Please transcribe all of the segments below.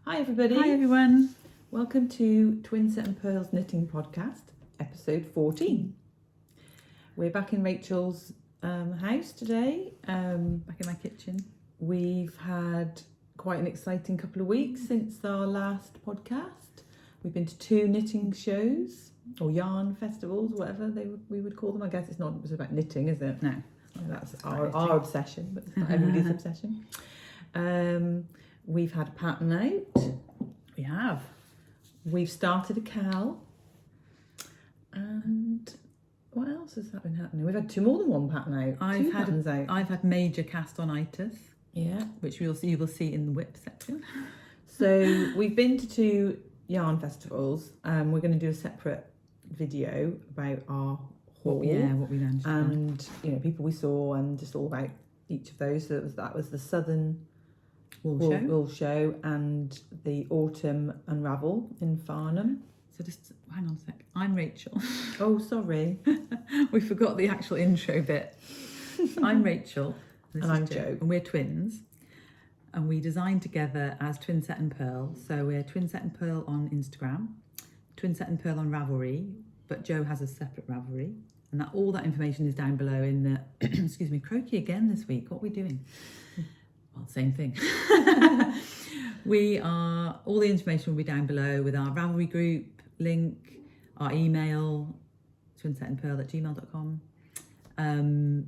Hi everybody. Hi everyone. Welcome to Twinset and Purl's Knitting Podcast, episode 14. We're back in Rachel's house today. Back in my kitchen. We've had quite an exciting couple of weeks since our last podcast. We've been to 2 knitting shows, or yarn festivals, whatever we would call them. I guess it's about knitting, is it? No. That's our obsession, but it's not everybody's obsession. We've had a pattern out. We have. We've started a cowl. And what else has that been happening? We've had more than one pattern out. I've had major cast-on-itis. Yeah. Which you will see in the whip section. So we've been to 2 yarn festivals. We're going to do a separate video about our haul. What we managed to and find. People we saw, and just all about each of those. So that was the Southern wool show and the Autumn Unravel in Farnham. So just hang on a sec. I'm Rachel. Oh, sorry. We forgot the actual intro bit. So I'm Rachel. And I'm Jo. And we're twins. And we design together as Twinset and Purl. So we're Twinset and Purl on Instagram, Twinset and Purl on Ravelry, but Jo has a separate Ravelry. And all that information is down below in the, excuse me, croaky again this week. What are we doing? Well, same thing. All the information will be down below with our Ravelry group link, our email, twinsetandpurl@gmail.com, and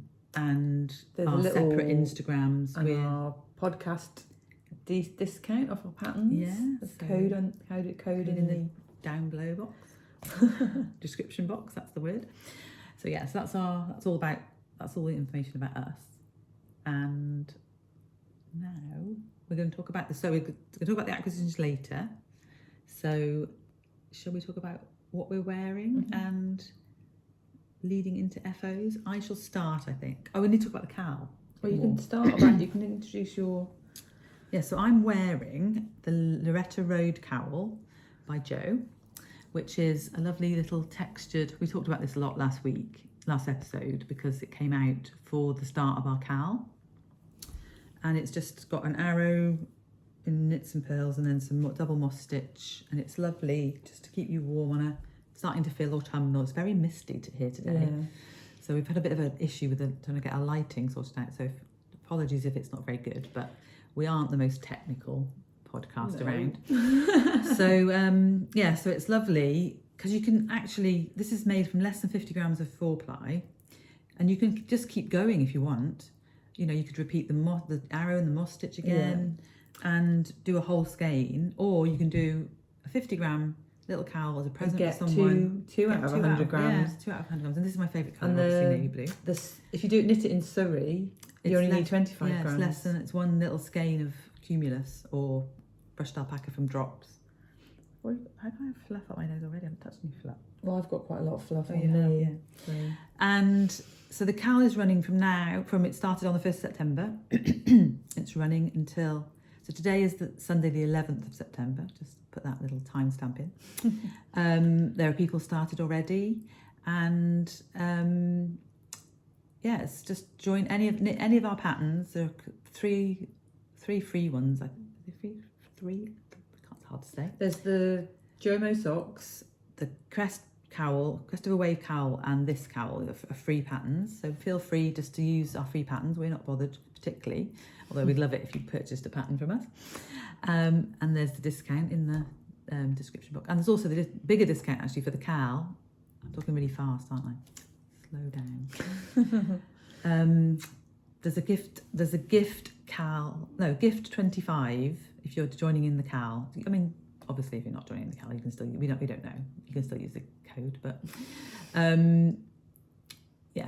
there's our separate Instagrams. And our podcast discount off our patterns. Yeah. The code in the down below box. Description box, that's the word. So yes, that's all the information about us. And now we're going to talk about we're going to talk about the acquisitions later. So shall we talk about what we're wearing and leading into FOs? I shall start, I think. Oh, we need to talk about the cowl. Well, you can start about, you can introduce your... Yeah, so I'm wearing the Loretta Road cowl by Jo, which is a lovely little textured, we talked about this a lot last episode, because it came out for the start of our cowl. And it's just got an arrow in knits and pearls and then some double moss stitch. And it's lovely just to keep you warm on starting to feel autumnal. It's very misty here today. Yeah. So we've had a bit of an issue with trying to get our lighting sorted out. So apologies if it's not very good, but we aren't the most technical podcast around. So so it's lovely because you can actually, this is made from less than 50 grams of 4-ply, and you can just keep going if you want. You could repeat the arrow and the moss stitch again and do a whole skein, or you can do a 50-gram little cowl as a present for someone. Two out of 100 grams. Yeah, 2 out of 100 grams. And this is my favourite colour, obviously navy blue. If you knit it in Suri, you only need 25 grams. It's one little skein of Cumulus or brushed alpaca from Drops. Well, I have fluff up my nose already. I haven't touched any fluff. Well, I've got quite a lot of fluff on me. Yeah. So. And so the cowl is running from it started on the 1st of September. It's running until, so today is Sunday the 11th of September. Just put that little timestamp in. There are people started already. And it's just join any of our patterns. There are three free ones. Three? It's hard to say. There's the Jomo socks, the crest of a wave cowl, and this cowl are free patterns. So feel free just to use our free patterns. We're not bothered particularly, although we'd love it if you purchased a pattern from us. And there's the discount in the description box. And there's also the bigger discount actually for the cowl. I'm talking really fast, aren't I? Slow down. There's a gift cowl. No, gift 25 if you're joining in the cowl. I mean, obviously, if you're not joining the cowl, you can still, we don't know. You can still use the code, but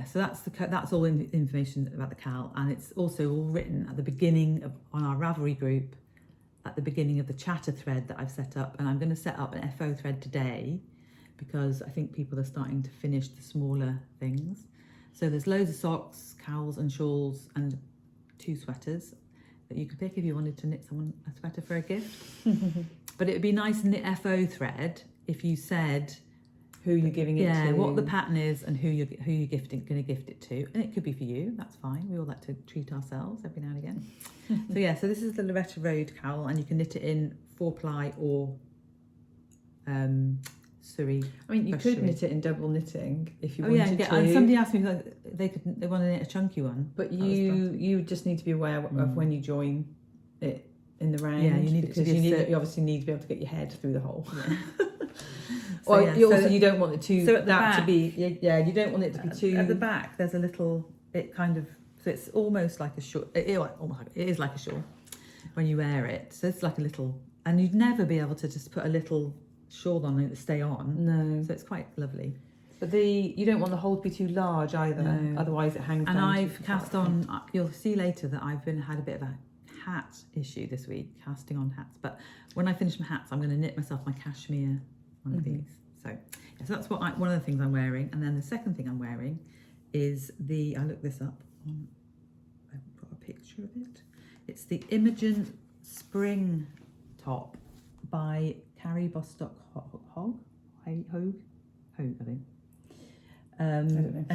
so that's all information about the cowl, and it's also all written at the beginning on our Ravelry group, at the beginning of the chatter thread that I've set up, and I'm going to set up an FO thread today because I think people are starting to finish the smaller things. So there's loads of socks, cowls and shawls and 2 sweaters that you could pick if you wanted to knit someone a sweater for a gift. But it would be nice in the FO thread if you said, who you're giving it to. what the pattern is and who you're going to gift it to, and it could be for you. That's fine. We all like to treat ourselves every now and again. So this is the Loretta Road cowl, and you can knit it in 4-ply or Suri. I mean, you could knit it in double knitting if you wanted to. And somebody asked me they want to knit a chunky one, but you just need to be aware of when you join it in the round. Yeah, you need because you obviously need to be able to get your head through the hole. Yeah. You don't want it to so at the that back, to be you don't want it to be too. At the back, there's a little. It kind of so it's almost like a shawl. It is like a shawl when you wear it. So it's like a little, and you'd never be able to just put a little shawl on it to stay on. No. So it's quite lovely. But you don't want the hole to be too large either. No. Otherwise, it hangs. And I've cast on. You'll see later that I've had a bit of a hat issue this week, casting on hats. But when I finish my hats, I'm going to knit myself my cashmere one of these. So that's one of the things I'm wearing. And then the second thing I'm wearing is I looked this up. I've got a picture of it. It's the Imogen spring top by Carrie Bostock Hogue, I think. I don't know. And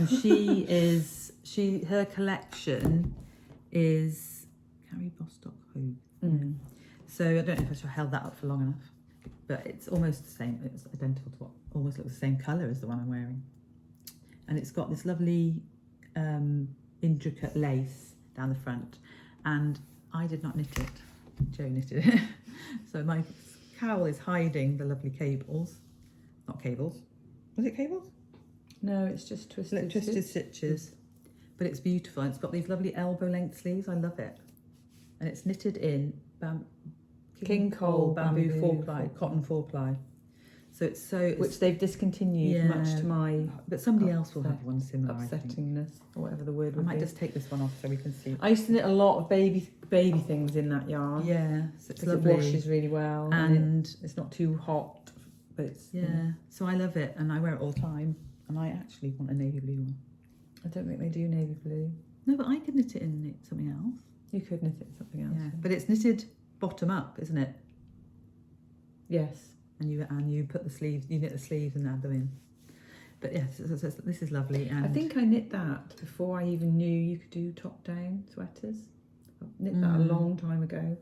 her collection is Carrie Bostock Hogue. Mm. So I don't know if I held that up for long enough, but it's almost the same. It's identical to almost looks the same colour as the one I'm wearing. And it's got this lovely intricate lace down the front. And I did not knit it. Jo knitted it. So my cowl is hiding the lovely cables. Not cables. Was it cables? No, it's just twisted stitches. But it's beautiful. And it's got these lovely elbow length sleeves. I love it. And it's knitted in King Cole bamboo 4-ply, cotton 4-ply. So it's which they've discontinued, much to my. But somebody else will have one similar. Upsettingness, or whatever the word would be. I might just take this one off so we can see. I used to knit a lot of baby things in that yarn. Yeah, so it's lovely. It washes really well, and it's not too hot. But it's so I love it, and I wear it all the time. And I actually want a navy blue one. I don't think they do navy blue. No, but I could knit it in something else. You could knit it in something else. Yeah, but it's knitted bottom up, isn't it? Yes. And you put the sleeves, you knit the sleeves and add them in. But yes, this is lovely. And I think I knit that before I even knew you could do top-down sweaters. I knit that a long time ago.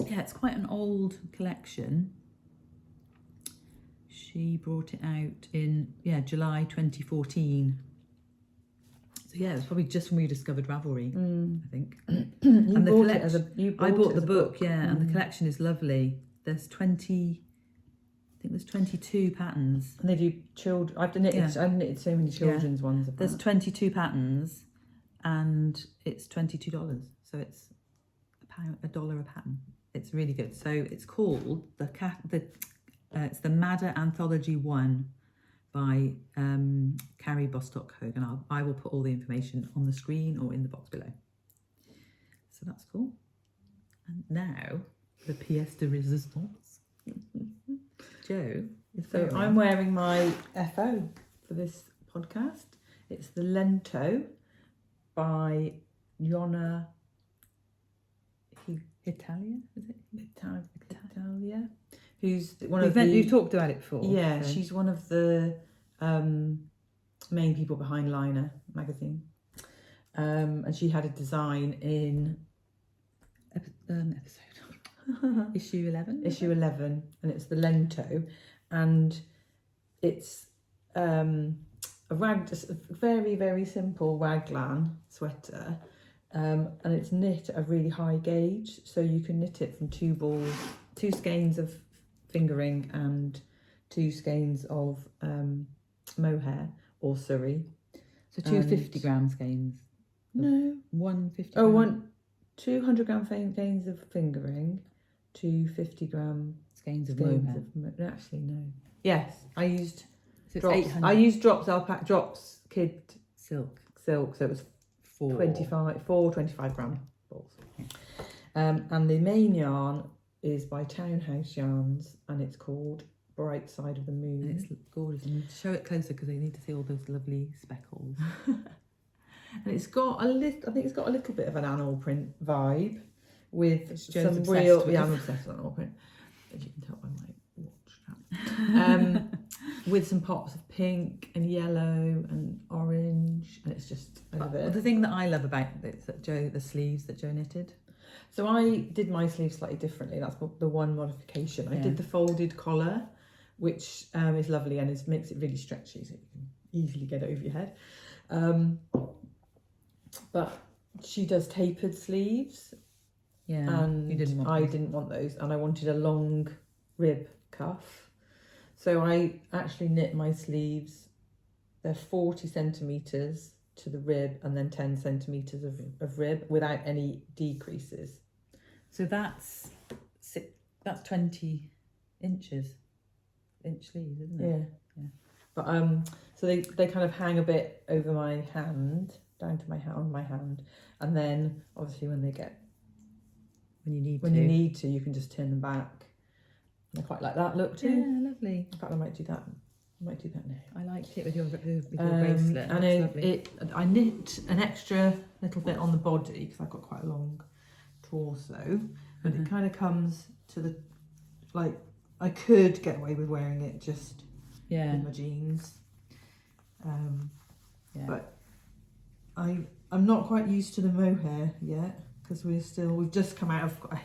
Yeah, it's quite an old collection. She brought it out in July 2014. So yeah, it was probably just when we discovered Ravelry, I think. And bought it as a. I bought the book, and the collection is lovely. There's 22 patterns. And they do children. I've knitted so many children's ones. There's 22 patterns, and it's $22. So it's $1 a pattern. It's really good. So it's called it's the Madder Anthology 1 by Carrie Bostock Hogue, and I will put all the information on the screen or in the box below. So that's cool. And now the pièce de résistance. Jo. So I'm wearing my FO for this podcast. It's the Lento by Yona Italia, is it? Italia. Who's one of the... You've talked about it before. Yeah, so. She's one of the main people behind Liner magazine. And she had a design in... Issue 11? Issue 11, and it's the Lento. And it's a very, very simple raglan sweater. And it's knit at a really high gauge. So you can knit it from 2 skeins of fingering and 2 skeins of mohair or Suri. So 250 gram skeins? No. 150 gram? 200 gram skeins of fingering, 250 gram skeins of mohair. Actually, no. Yes, I used so drops. I used drops Kid Silk. So it was 25 gram balls. Yeah. And the main yarn is by Townhouse Yarns, and it's called Bright Side of the Moon. And it's gorgeous. And show it closer because they need to see all those lovely speckles. And it's got I think it's got a little bit of an animal print vibe with some real. Yeah, I'm obsessed with animal print, as you can tell by my watch. with some pops of pink and yellow and orange, and it's just, I love it. The thing that I love about it is that the sleeves that Jo knitted. So I did my sleeves slightly differently. That's the one modification. I did the folded collar, which is lovely and makes it really stretchy, so you can easily get it over your head. But she does tapered sleeves. Yeah, and you didn't want I those. didn't want those, and I wanted a long rib cuff. So I actually knit my sleeves. They're 40 centimetres to the rib and then 10 centimetres of rib without any decreases. So that's 20 inch sleeves, isn't it? Yeah. But so they kind of hang a bit over my hand, down to my hand, and then obviously when you need to, you can just turn them back. And I quite like that look too. Yeah, lovely. In fact, I might do that. now. I liked it with your bracelet. And I knit an extra little bit on the body because I've got quite a long torso, but it kind of comes to the, like, I could get away with wearing it just in my jeans. But I'm not quite used to the mohair yet because we've just come out of a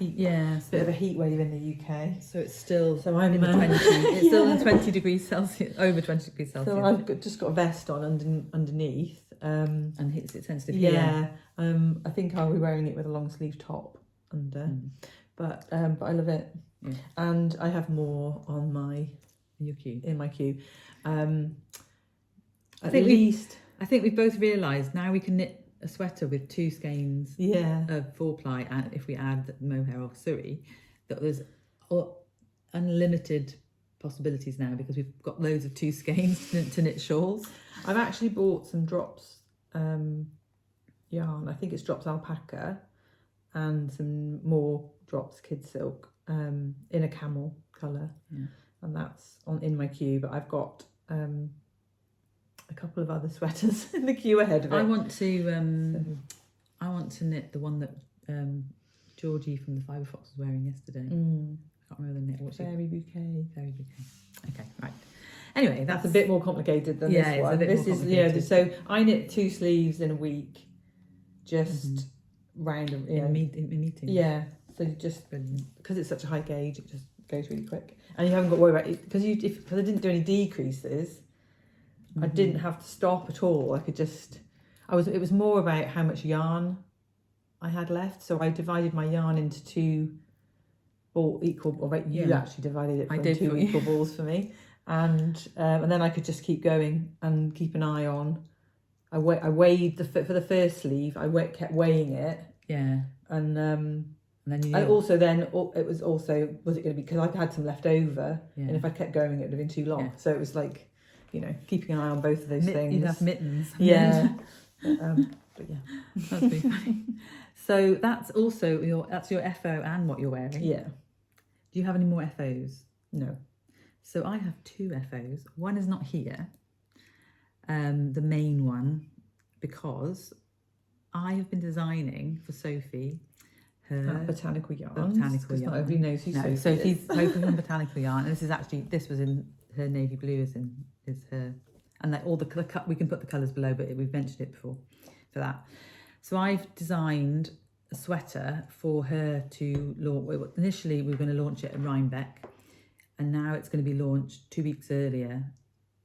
bit of a heat wave in the UK. So it's still I'm in the 20. It's still in 20 degrees Celsius, over 20 degrees Celsius. So I've just got a vest on underneath. And it's sensitive. I think I'll be wearing it with a long sleeve top under. But I love it. Yeah. And I have more on in my queue. I think we've both realised now we can knit a sweater with 2 skeins of 4-ply, and if we add the mohair or Suri, that there's unlimited possibilities now because we've got loads of 2 skeins to knit shawls. I've actually bought some drops yarn. I think it's drops alpaca and some more drops kid silk in a camel colour, and that's in my queue. But I've got a couple of other sweaters in the queue ahead of it. I want to knit the one that Georgie from the Fibre Fox was wearing yesterday. I can't remember the knit. Fairy bouquet. Okay, right. Anyway, that's a bit more complicated than this one. This is so I knit 2 sleeves in a week, just round in meetings. Yeah, so just because it's such a high gauge, it just goes really quick, and you haven't got to worry about it because I didn't do any decreases. I didn't have to stop at all. I could just, it was more about how much yarn I had left. So I divided my yarn into 2 equal, you actually divided it into 2 equal balls for me. And then I could just keep going and keep an eye on. I weighed for the first sleeve, kept weighing it. Yeah. And then it was it going to be, because I had some left over, and if I kept going it would have been too long. So it was like, keeping an eye on both of those things. You'd have mittens. Yeah. But yeah. That's really funny. So that's also your FO and what you're wearing. Yeah. Do you have any more FOs? No. So I have 2 FOs. One is not here, the main one, because I have been designing for Sophie her Botanical Yarn. Botanical Yarn. Not everybody knows who Sophie's from Botanical Yarn, and this was in her navy blue is her, and all the cut. We can put the colours below, but we've mentioned it before for that. So I've designed a sweater for her to launch. Initially, we were going to launch it at Rhinebeck, and now it's going to be launched 2 weeks earlier,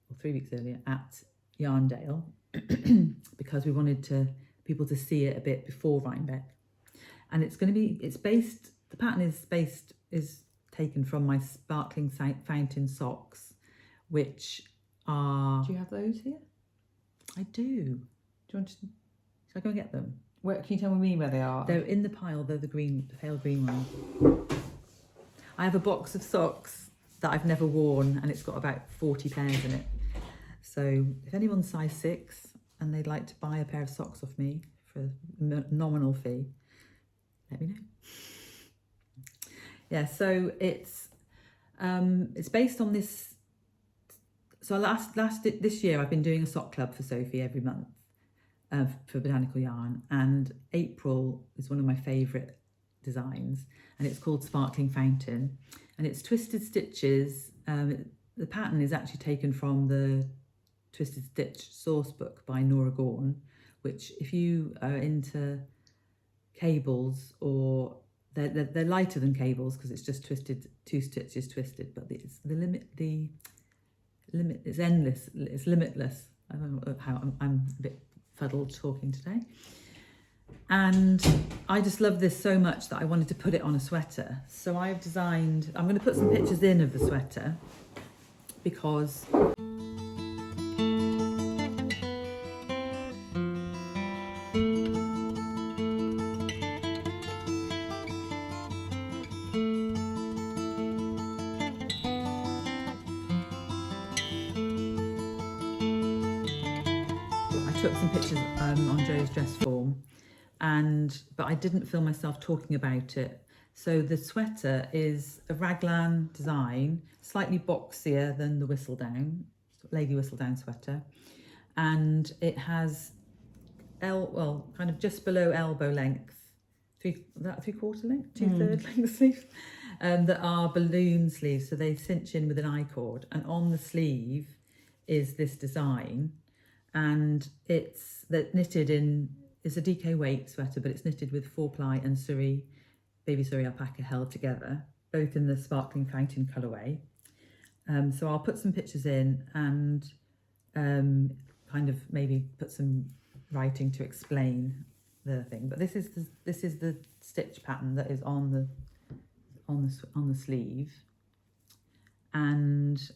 or 3 weeks earlier, at Yarndale, because we wanted people to see it a bit before Rhinebeck. And the pattern is taken from my sparkling fountain socks, which are... Do you have those here? I do. Do you want to... Shall I go and get them? Where, can you tell me where they are? They're in the pile. They're the pale green ones. I have a box of socks that I've never worn, and it's got about 40 pairs in it. So if anyone's size 6 and they'd like to buy a pair of socks off me for a nominal fee, let me know. Yeah, so it's based on this. So this year I've been doing a sock club for Sophie every month for Botanical Yarn, and April is one of my favourite designs, and it's called Sparkling Fountain, and it's twisted stitches. the pattern is actually taken from the Twisted Stitch source book by Nora Gorn, which if you are into cables, or they're lighter than cables because it's just twisted, 2 stitches twisted, but it's the limit is endless, it's limitless. I don't know how I'm a bit fuddled talking today. And I just love this so much that I wanted to put it on a sweater. So I'm going to put some pictures in of the sweater because I took some pictures on Jo's dress form, but I didn't film myself talking about it. So the sweater is a raglan design, slightly boxier than the lady whistledown sweater, and it has kind of just below elbow length, three-quarter length, 2/3 length sleeves, that are balloon sleeves, so they cinch in with an I-cord, and on the sleeve is this design, and it's a DK weight sweater, but it's knitted with 4-ply and baby Suri Alpaca held together, both in the sparkling fountain colourway. So I'll put some pictures in and kind of maybe put some writing to explain the thing. But this is the stitch pattern that is on the sleeve, and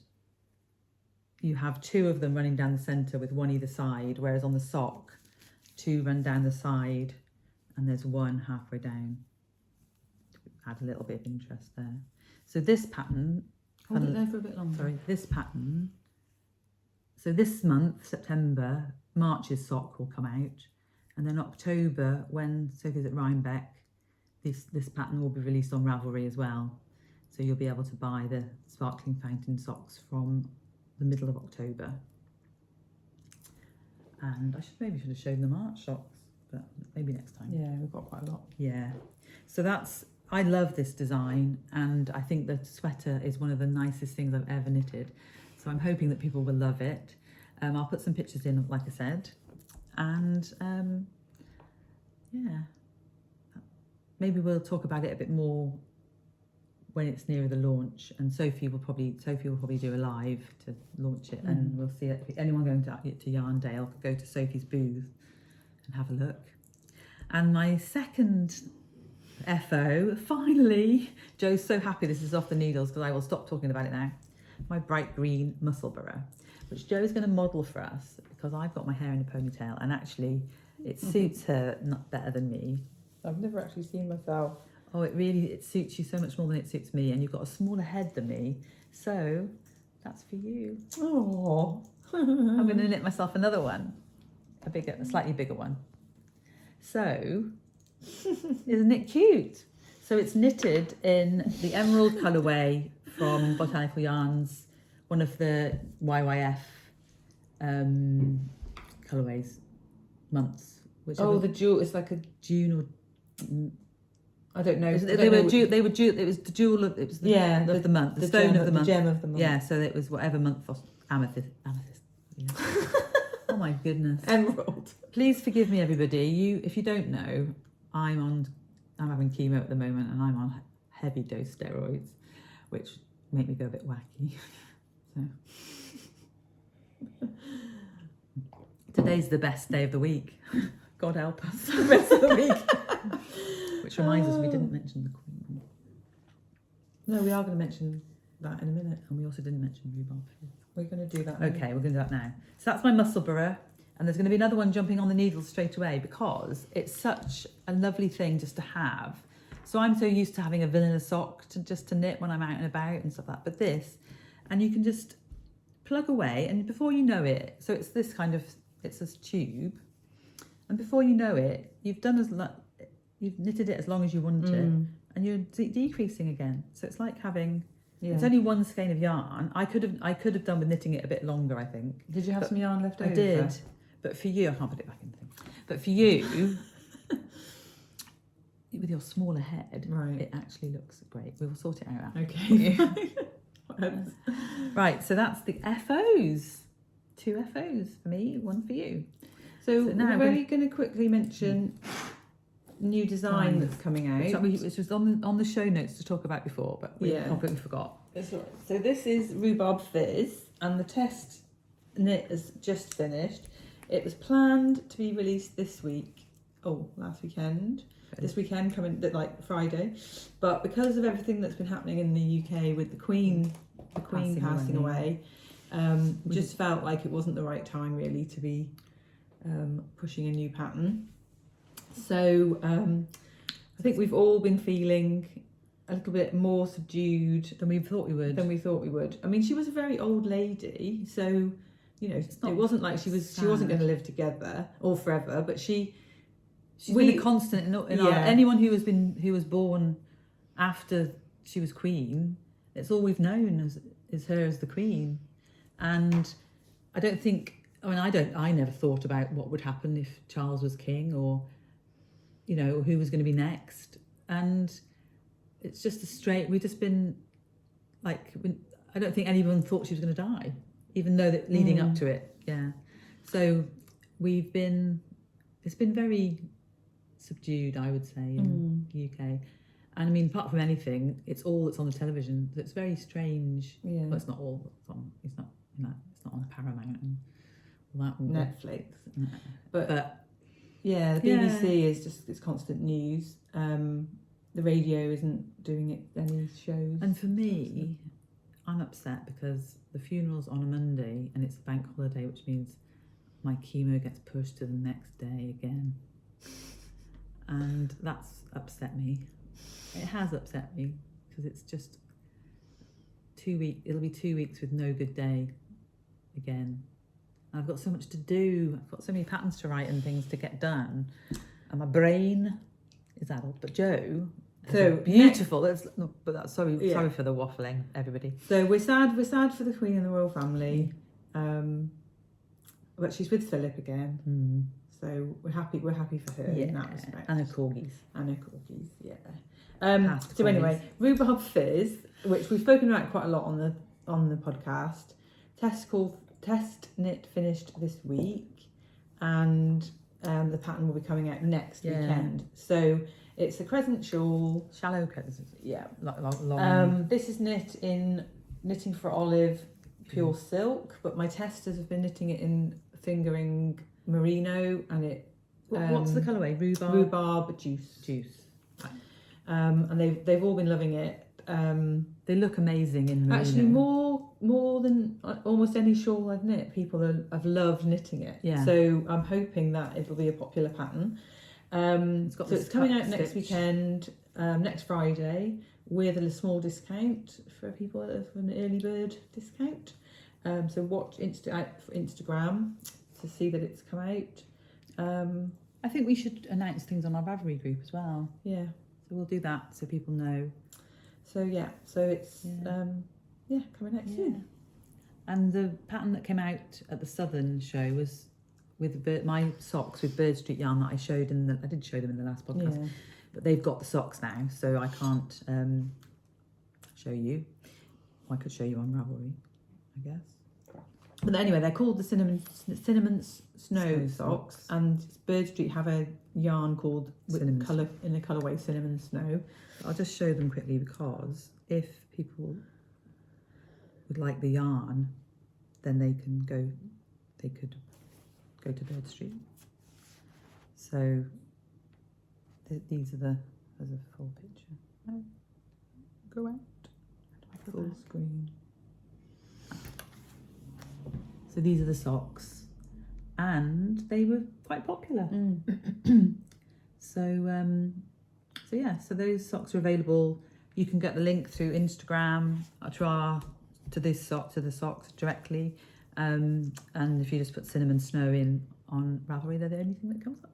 you have 2 of them running down the centre with 1 either side, whereas on the sock 2 run down the side and there's 1 halfway down to add a little bit of interest there. So this pattern, hold it there for a bit longer. Sorry, this pattern, so this month, September, March's sock will come out, and then October, when Sophie's at Rhinebeck, this pattern will be released on Ravelry as well. So you'll be able to buy the sparkling fountain socks from the middle of October. And I should have shown the March socks, but maybe next time. Yeah, we've got quite a lot. Yeah. So I love this design, and I think the sweater is one of the nicest things I've ever knitted. So I'm hoping that people will love it. I'll put some pictures in, like I said, and yeah, maybe we'll talk about it a bit more when it's nearer the launch, and Sophie will probably do a live to launch it, and we'll see it. If anyone going to Yarndale could go to Sophie's booth and have a look. And my second FO, finally, Jo's so happy this is off the needles because I will stop talking about it now. My bright green Musselburgh, which Jo is going to model for us because I've got my hair in a ponytail, and actually it suits her not better than me. I've never actually seen myself. Oh, it suits you so much more than it suits me, and you've got a smaller head than me, so that's for you. Oh, I'm going to knit myself another one, a slightly bigger one. So, isn't it cute? So it's knitted in the emerald colourway from Botanical Yarn's, one of the YYF colourways, months. the jewel. It's like a June or. I don't know. They were due. It was the jewel of. It was the of the month. The stone of the month. The gem of the month. Yeah. So it was whatever month. Amethyst. Yeah. Oh my goodness. Emerald. Please forgive me, everybody. If you don't know, I'm having chemo at the moment, and I'm on heavy dose steroids, which make me go a bit wacky. So today's the best day of the week. God help us, the rest of the week. Which reminds us, we didn't mention the Queen. No, we are going to mention that in a minute. And we also didn't mention Rhubarb Fizz. We're going to do that. Okay, we're going to do that now. So that's my Musselburgh, and there's going to be another one jumping on the needles straight away because it's such a lovely thing just to have. So I'm so used to having a vanilla sock to knit when I'm out and about and stuff like that. But this, and you can just plug away, and before you know it, so it's this kind of, it's this tube, and before you know it, you've knitted it as long as you want it, and you're decreasing again. So it's like having. Yeah. It's only 1 skein of yarn. I could have done with knitting it a bit longer, I think. Did you have some yarn left over? I did. But for you, I can't put it back in the thing. But for you, with your smaller head, right, it actually looks great. We will sort it out after. Okay. Right, so that's the FOs. 2 FOs for me, 1 for you. So now we're only going to quickly mention new design that's coming out. Which was on the show notes to talk about before, but we completely forgot. That's right. So this is Rhubarb Fizz, and the test knit has just finished. It was planned to be released this week. Last weekend. This weekend coming like Friday, but because of everything that's been happening in the UK with the Queen passing away, just felt like it wasn't the right time really to be pushing a new pattern. So I think we've all been feeling a little bit more subdued than we thought we would. I mean, she was a very old lady, so it wasn't like she wasn't going to live together or forever, but she's been a constant in anyone who was born after she was queen. It's all we've known is her as the queen, and I never thought about what would happen if Charles was king, or who was going to be next, and it's just we've just been like, I don't think anyone thought she was going to die, even though that leading up to it, so it's been very subdued, I would say, in the UK. And I mean, apart from anything, it's all that's on the television. So it's very strange. Yeah. Well, it's not all that's on. It's not on Paramount and all that. Netflix. No. But the BBC is just it's constant news. The radio isn't doing any shows. And for me, I'm upset because the funeral's on a Monday and it's a bank holiday, which means my chemo gets pushed to the next day again. And that's upset me. It has upset me because it's just 2 weeks. It'll be 2 weeks with no good day again. I've got so much to do. I've got so many patterns to write and things to get done. And my brain is addled. But Jo, so beautiful. Sorry for the waffling, everybody. So we're sad for the Queen and the royal family. But she's with Philip again. So we're happy for her in that respect. And her corgis. So anyway, Rhubarb Fizz, which we've spoken about quite a lot on the podcast. Test knit finished this week, and the pattern will be coming out next weekend. So it's a crescent shawl, shallow crescent. Yeah, long. This is knit in Knitting for Olive pure silk, but my testers have been knitting it in Fingering merino, and it. What's the colourway? Rhubarb juice. Right. And they've all been loving it. They look amazing in merino. Actually, more than almost any shawl I've knit, people have loved knitting it. Yeah. So I'm hoping that it'll be a popular pattern. It's coming out next weekend, next Friday, with a small discount for people, for an early bird discount. So watch Instagram to see that it's come out. I think we should announce things on our Ravelry group as well. Yeah. So we'll do that so people know. So it's coming out soon. And the pattern that came out at the Southern show was with my socks with Bird Street yarn that I did show them in the last podcast. Yeah. But they've got the socks now, so I can't show you. I could show you on Ravelry, I guess. But anyway, they're called the cinnamon snow socks, and Bird Street have a yarn called in the colourway cinnamon snow. I'll just show them quickly because if people would like the yarn, then they could go to Bird Street. So these are there's a full picture. Oh, go out. Full screen. So these are the socks, and they were quite popular. So those socks are available. You can get the link through Instagram to the socks directly, and if you just put cinnamon snow in on Ravelry, they're the only thing that comes up.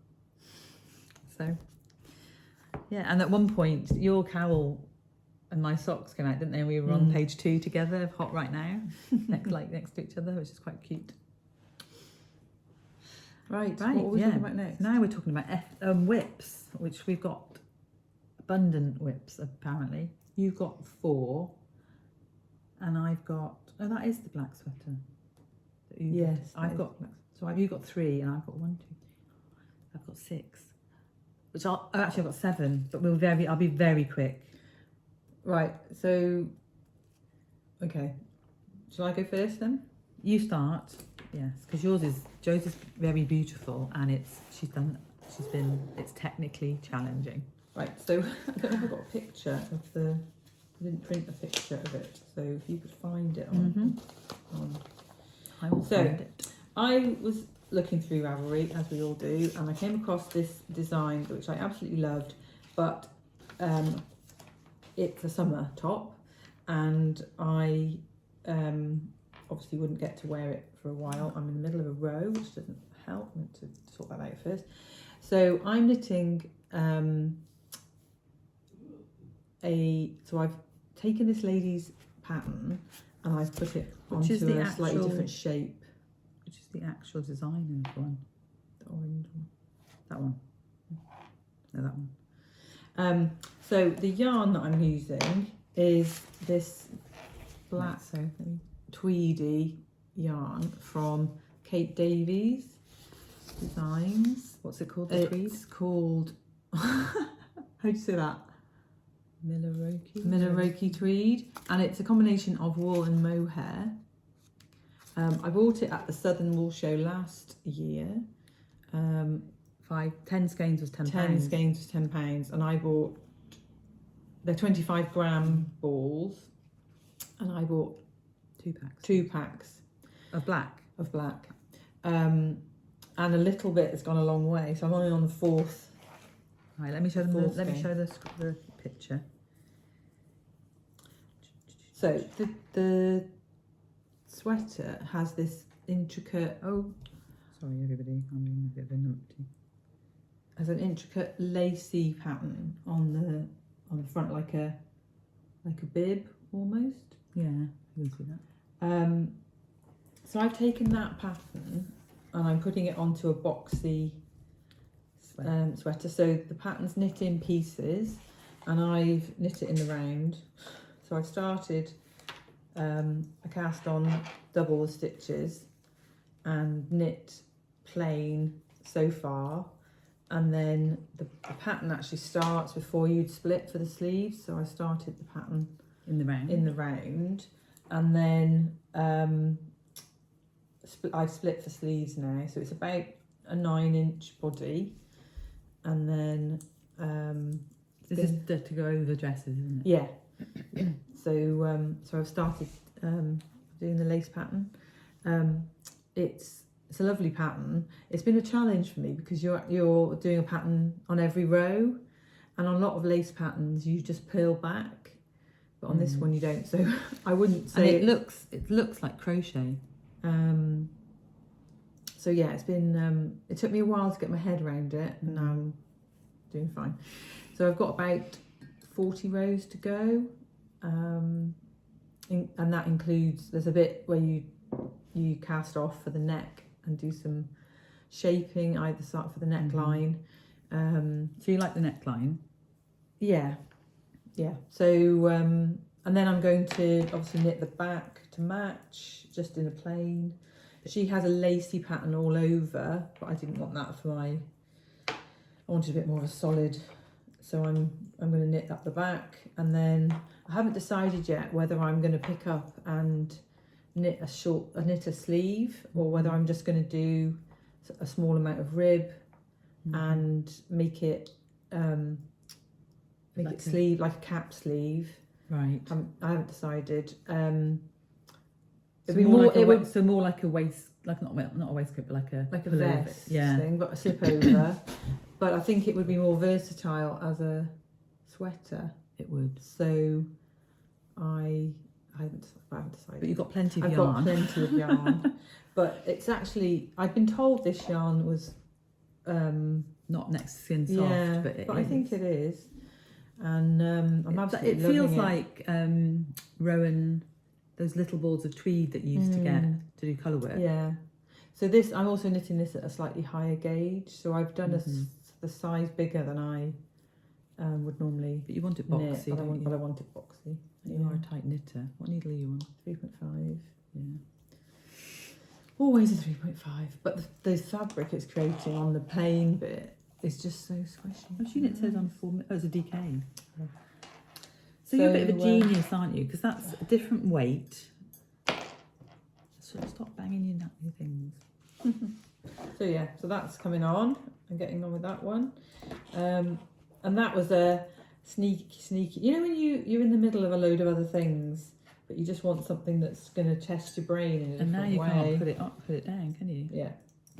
So and at one point your cowl and my socks came out, didn't they? We were on page 2 together of Hot Right Now, next to each other, which is quite cute. Right. What are we talking about next? Now we're talking about whips, which we've got abundant whips apparently. You've got 4. And I've got, oh, that is the black sweater. Yes, I've got, so you've got 3 and I've got 1, 2, I've got 6. Which I've got 7, but I'll be very quick. Right, so, okay. Shall I go first then? You start, yes, because Jo's is very beautiful and it's technically challenging. Right, so I don't know if I've got a picture of I didn't print a picture of it, so if you could find it on I will find it. I was looking through Ravelry, as we all do, and I came across this design which I absolutely loved, but it's a summer top, and I obviously wouldn't get to wear it for a while. I'm in the middle of a row, which doesn't help. I need to sort that out first. So I'm knitting so I've taken this lady's pattern and I've put it onto a slightly different shape. Which is the actual design of one? The orange one. That one. No, that one. So the yarn that I'm using is this black tweedy yarn from Kate Davies Designs. What's it called? The tweed? It's called, how do you say that? Milarrochy tweed, and it's a combination of wool and mohair. I bought it at the Southern Wool Show last year. 10 skeins was £10. 10 skeins was £10, and I bought, they're 25 gram balls, and I bought 2 packs of black. And a little bit has gone a long way, so I'm only on the 4th. Right, let me show the picture. So the sweater has this intricate, sorry everybody, I'm being a bit of a numpty. Has an intricate lacy pattern on the front, like a bib almost. Yeah, you can see that. So I've taken that pattern and I'm putting it onto a boxy sweater. So the pattern's knit in pieces and I've knit it in the round. So I've started, I cast on double the stitches and knit plain so far, and then the pattern actually starts before you'd split for the sleeves. So I started the pattern in the round, and then I've split for sleeves now, so it's about a 9-inch body, and then this is to go over dresses, isn't it? Yeah. So I've started doing the lace pattern. It's a lovely pattern. It's been a challenge for me because you're doing a pattern on every row, and on a lot of lace patterns you just purl back, but on this one you don't. So I wouldn't say. And it looks like crochet. So yeah, it's been. It took me a while to get my head around it, and now I'm doing fine. So I've got about 40 rows to go, and that includes, there's a bit where you cast off for the neck and do some shaping either side for the neckline. So you like the neckline? Yeah. So and then I'm going to obviously knit the back to match, just in a plain. She has a lacy pattern all over, but I didn't want that for I wanted a bit more of a solid. So I'm going to knit up the back, and then I haven't decided yet whether I'm going to pick up and knit a sleeve, or whether I'm just going to do a small amount of rib and make it sleeve, like a cap sleeve. Right. I haven't decided. So more like a waist, like not a waistcoat, but like a vest thing, but a slip over. But I think it would be more versatile as a sweater. It would. So I haven't decided. But you've got plenty of yarn. I've got plenty of yarn. But it's actually, I've been told this yarn was not next skin soft, but I think it is. And I'm absolutely loving it. Feels like Rowan, those little balls of tweed that you used to get to do colour work. Yeah. So this, I'm also knitting this at a slightly higher gauge. So I've done the size bigger than I would normally But you want it knit, boxy, but I don't want, you? but I want it boxy. You are a tight knitter. What needle are you on? 3.5. Yeah. Always a 3.5. But the fabric it's creating on the plain bit is just so squishy. Oh, she knit says on 4. Oh, it's a DK. So So, you're a bit of a genius, aren't you? Because that's a different weight. Stop banging your things. So yeah, so that's coming on. I'm getting on with that one. And that was a sneaky. You know when you're in the middle of a load of other things, but you just want something that's going to test your brain in a And now different you way. can't put it up, put it down, can you? Yeah.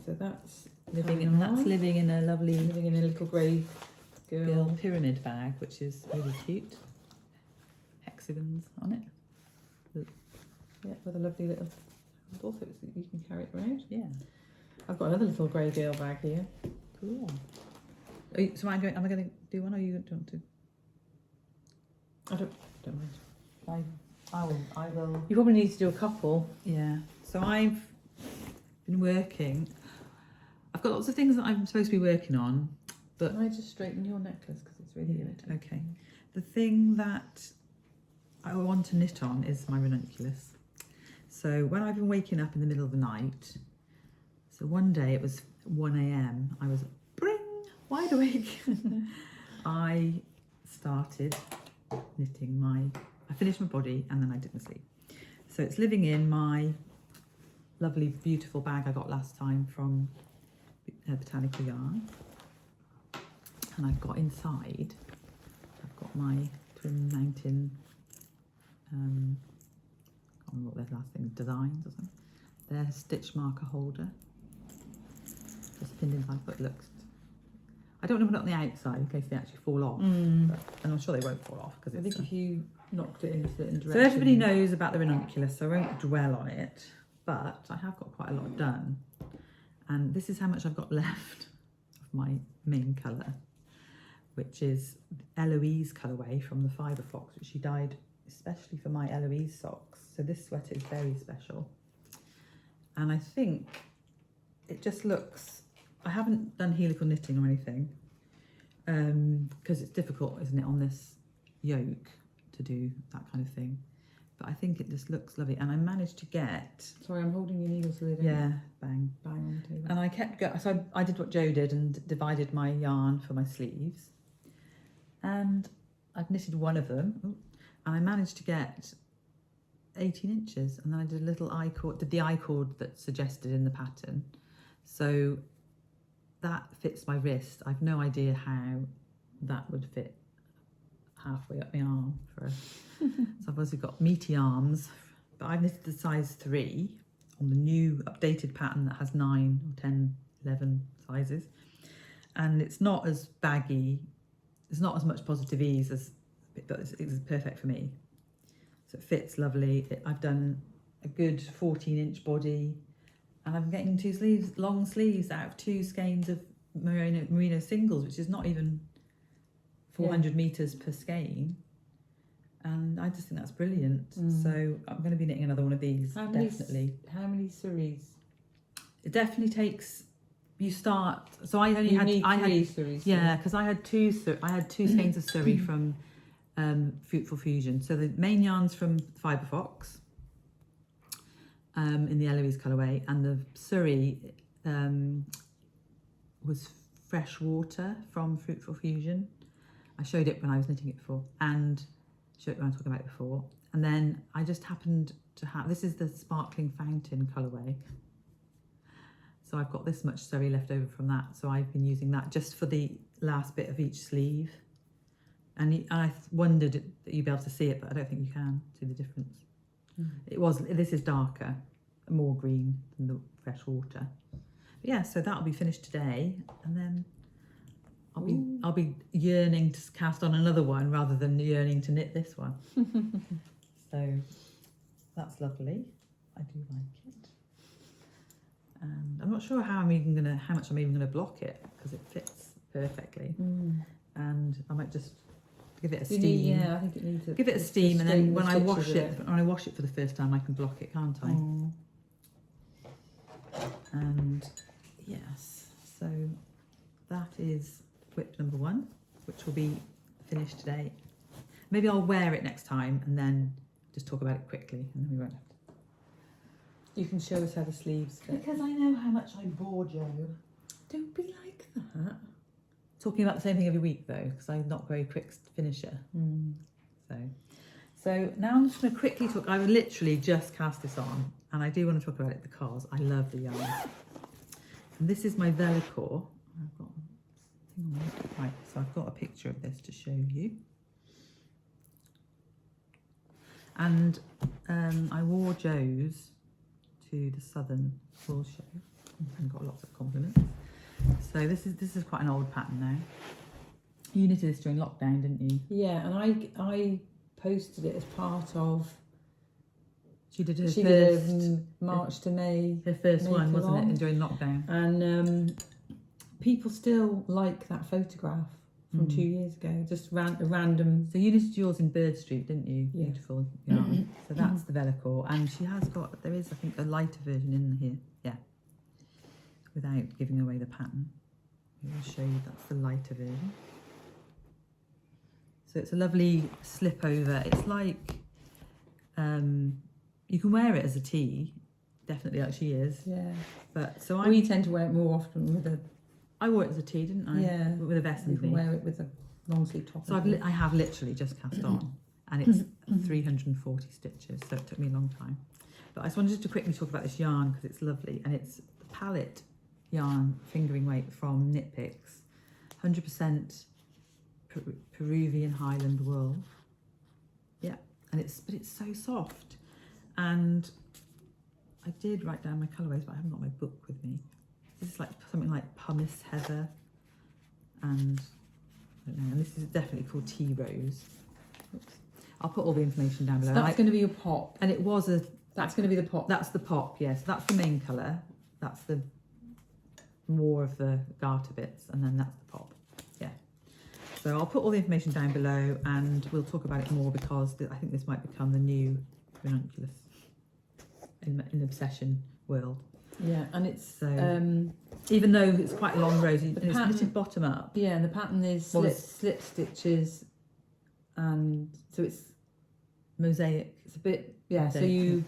So that's Living coming in that's on. living in a lovely Living in a little grey girl. pyramid bag, which is really cute. Hexagons on it. Yeah, with a lovely little. Also, you can carry it around. Yeah. I've got another little grey girl bag here. Cool. So am I going to do one, or you don't want to? I don't mind. I will. You probably need to do a couple. Yeah. So I've been working. I've got lots of things that I'm supposed to be working on, but Can I just straighten your necklace because it's really irritating. okay. The thing that I want to knit on is my ranunculus. So when I've been waking up in the middle of the night, so one day it was 1 a.m. I was wide awake. I started knitting I finished my body and then I did my sleeve. So it's living in my lovely, beautiful bag I got last time from Botanical Yarn. And I've got inside, I've got my Twin Mountain, I can't remember what their last thing, designs or something. Their stitch marker holder. Just pinned inside, but it looks, I don't want to put it on the outside in case they actually fall off. But, and I'm sure they won't fall off because I think if you knocked it in a certain direction. so everybody knows about the ranunculus, so I won't dwell on it, but I have got quite a lot done. And this is how much I've got left of my main colour, which is Eloise colourway from the Fiber Fox, which she dyed especially for my Eloise socks. So this sweater is very special. And I think it just looks, I haven't done helical knitting or anything, because it's difficult, isn't it, on this yoke to do that kind of thing. But I think it just looks lovely. And I managed to get... Sorry, I'm holding your needle so they don't Yeah, bang. bang on the table. And I kept going, so I did what Jo did and divided my yarn for my sleeves. And I've knitted one of them. And I managed to get 18 inches. And then I did a little I-cord, did the I-cord that's suggested in the pattern. So that fits my wrist. I've no idea how that would fit halfway up my arm. So I've obviously got meaty arms, but I've knitted the size 3 on the new updated pattern that has 9 or 10, 11 sizes. And it's not as baggy, there's not as much positive ease as, but it's perfect for me. So it fits lovely. I've done a good 14-inch body, and I'm getting 2 sleeves, long sleeves out of 2 skeins of merino singles, which is not even 400 meters per skein. And I just think that's brilliant. So I'm going to be knitting another one of these, definitely. How many Suris? It definitely takes, you start, so I only You had, need I had, 3 Suris. yeah, because I had two skeins of Suri from Fruitful Fusion. So the main yarn's from Fiber Fox in the Eloise colourway, and the Suri was Fresh Water from Fruitful Fusion. I showed it when I was knitting it before, and showed it when I was talking about it before. And then I just happened to have, this is the Sparkling Fountain colourway. So I've got this much Suri left over from that. So I've been using that just for the last bit of each sleeve. And I wondered that you'd be able to see it, but I don't think you can see the difference. This is darker, more green than the Fresh Water. But yeah, so that'll be finished today, and then I'll be yearning to cast on another one rather than yearning to knit this one. So that's lovely. I do like it. And I'm not sure how much I'm even gonna block it, because it fits perfectly. And I might just give it a steam. Yeah, I think it needs Give it a steam, and then when I wash it, for the first time, I can block it, can't I? And yes, so that is whip number 1, which will be finished today. Maybe I'll wear it next time and then just talk about it quickly, and then we won't have to. You can show us how the sleeves fit. Because I know how much I bore Joe. Don't be like that. Talking about the same thing every week though, because I'm not very quick finisher. So now I'm just going to quickly talk. I've literally just cast this on, and I do want to talk about it because I love the yarn. And this is my Velicor. I've got right, so I've got a picture of this to show you. And I wore Joe's to the Southern Wool Show and got lots of compliments. So this is quite an old pattern now. You knitted this during lockdown, didn't you? Yeah, and I posted it as part of. She did her She first, did March to May. her first one, Make wasn't along. it, during lockdown? And people still like that photograph from 2 years ago. Just a random. So you knitted yours in Bird Street, didn't you? Yeah. Beautiful yarn. So that's the Velicor, and she has got. There is, I think, a lighter version in here. Yeah. Without giving away the pattern, I'll show you that's the lighter version. So it's a lovely slip over. It's like you can wear it as a tee, definitely like she is. Yeah. But so We tend to wear it more often with a. I wore it as a tee, didn't I? Yeah. With a vest You and can thing. wear it with a long sleeve top. So I have literally just cast on, and it's 340 stitches, so it took me a long time. But I just wanted to quickly talk about this yarn because it's lovely, and it's the palette yarn fingering weight from Knit Picks, 100% Peruvian Highland wool. Yeah, and it's so soft, and I did write down my colourways, but I haven't got my book with me. This is like something like pumice heather, and I don't know, and this is definitely called tea rose. Oops. I'll put all the information down below. So that's going to be your pop. And it was a. That's going to be the pop. That's the pop, yes. That's the main colour. That's the more of the garter bits, and then that's the pop. Yeah. So I'll put all the information down below, and we'll talk about it more because I think this might become the new ranunculus in obsession world. Yeah, and it's So even though it's quite long rows, and it's pattern- knitted bottom up. yeah, and the pattern is Well, slip stitches, and so it's Mosaic. a bit So Mosaic.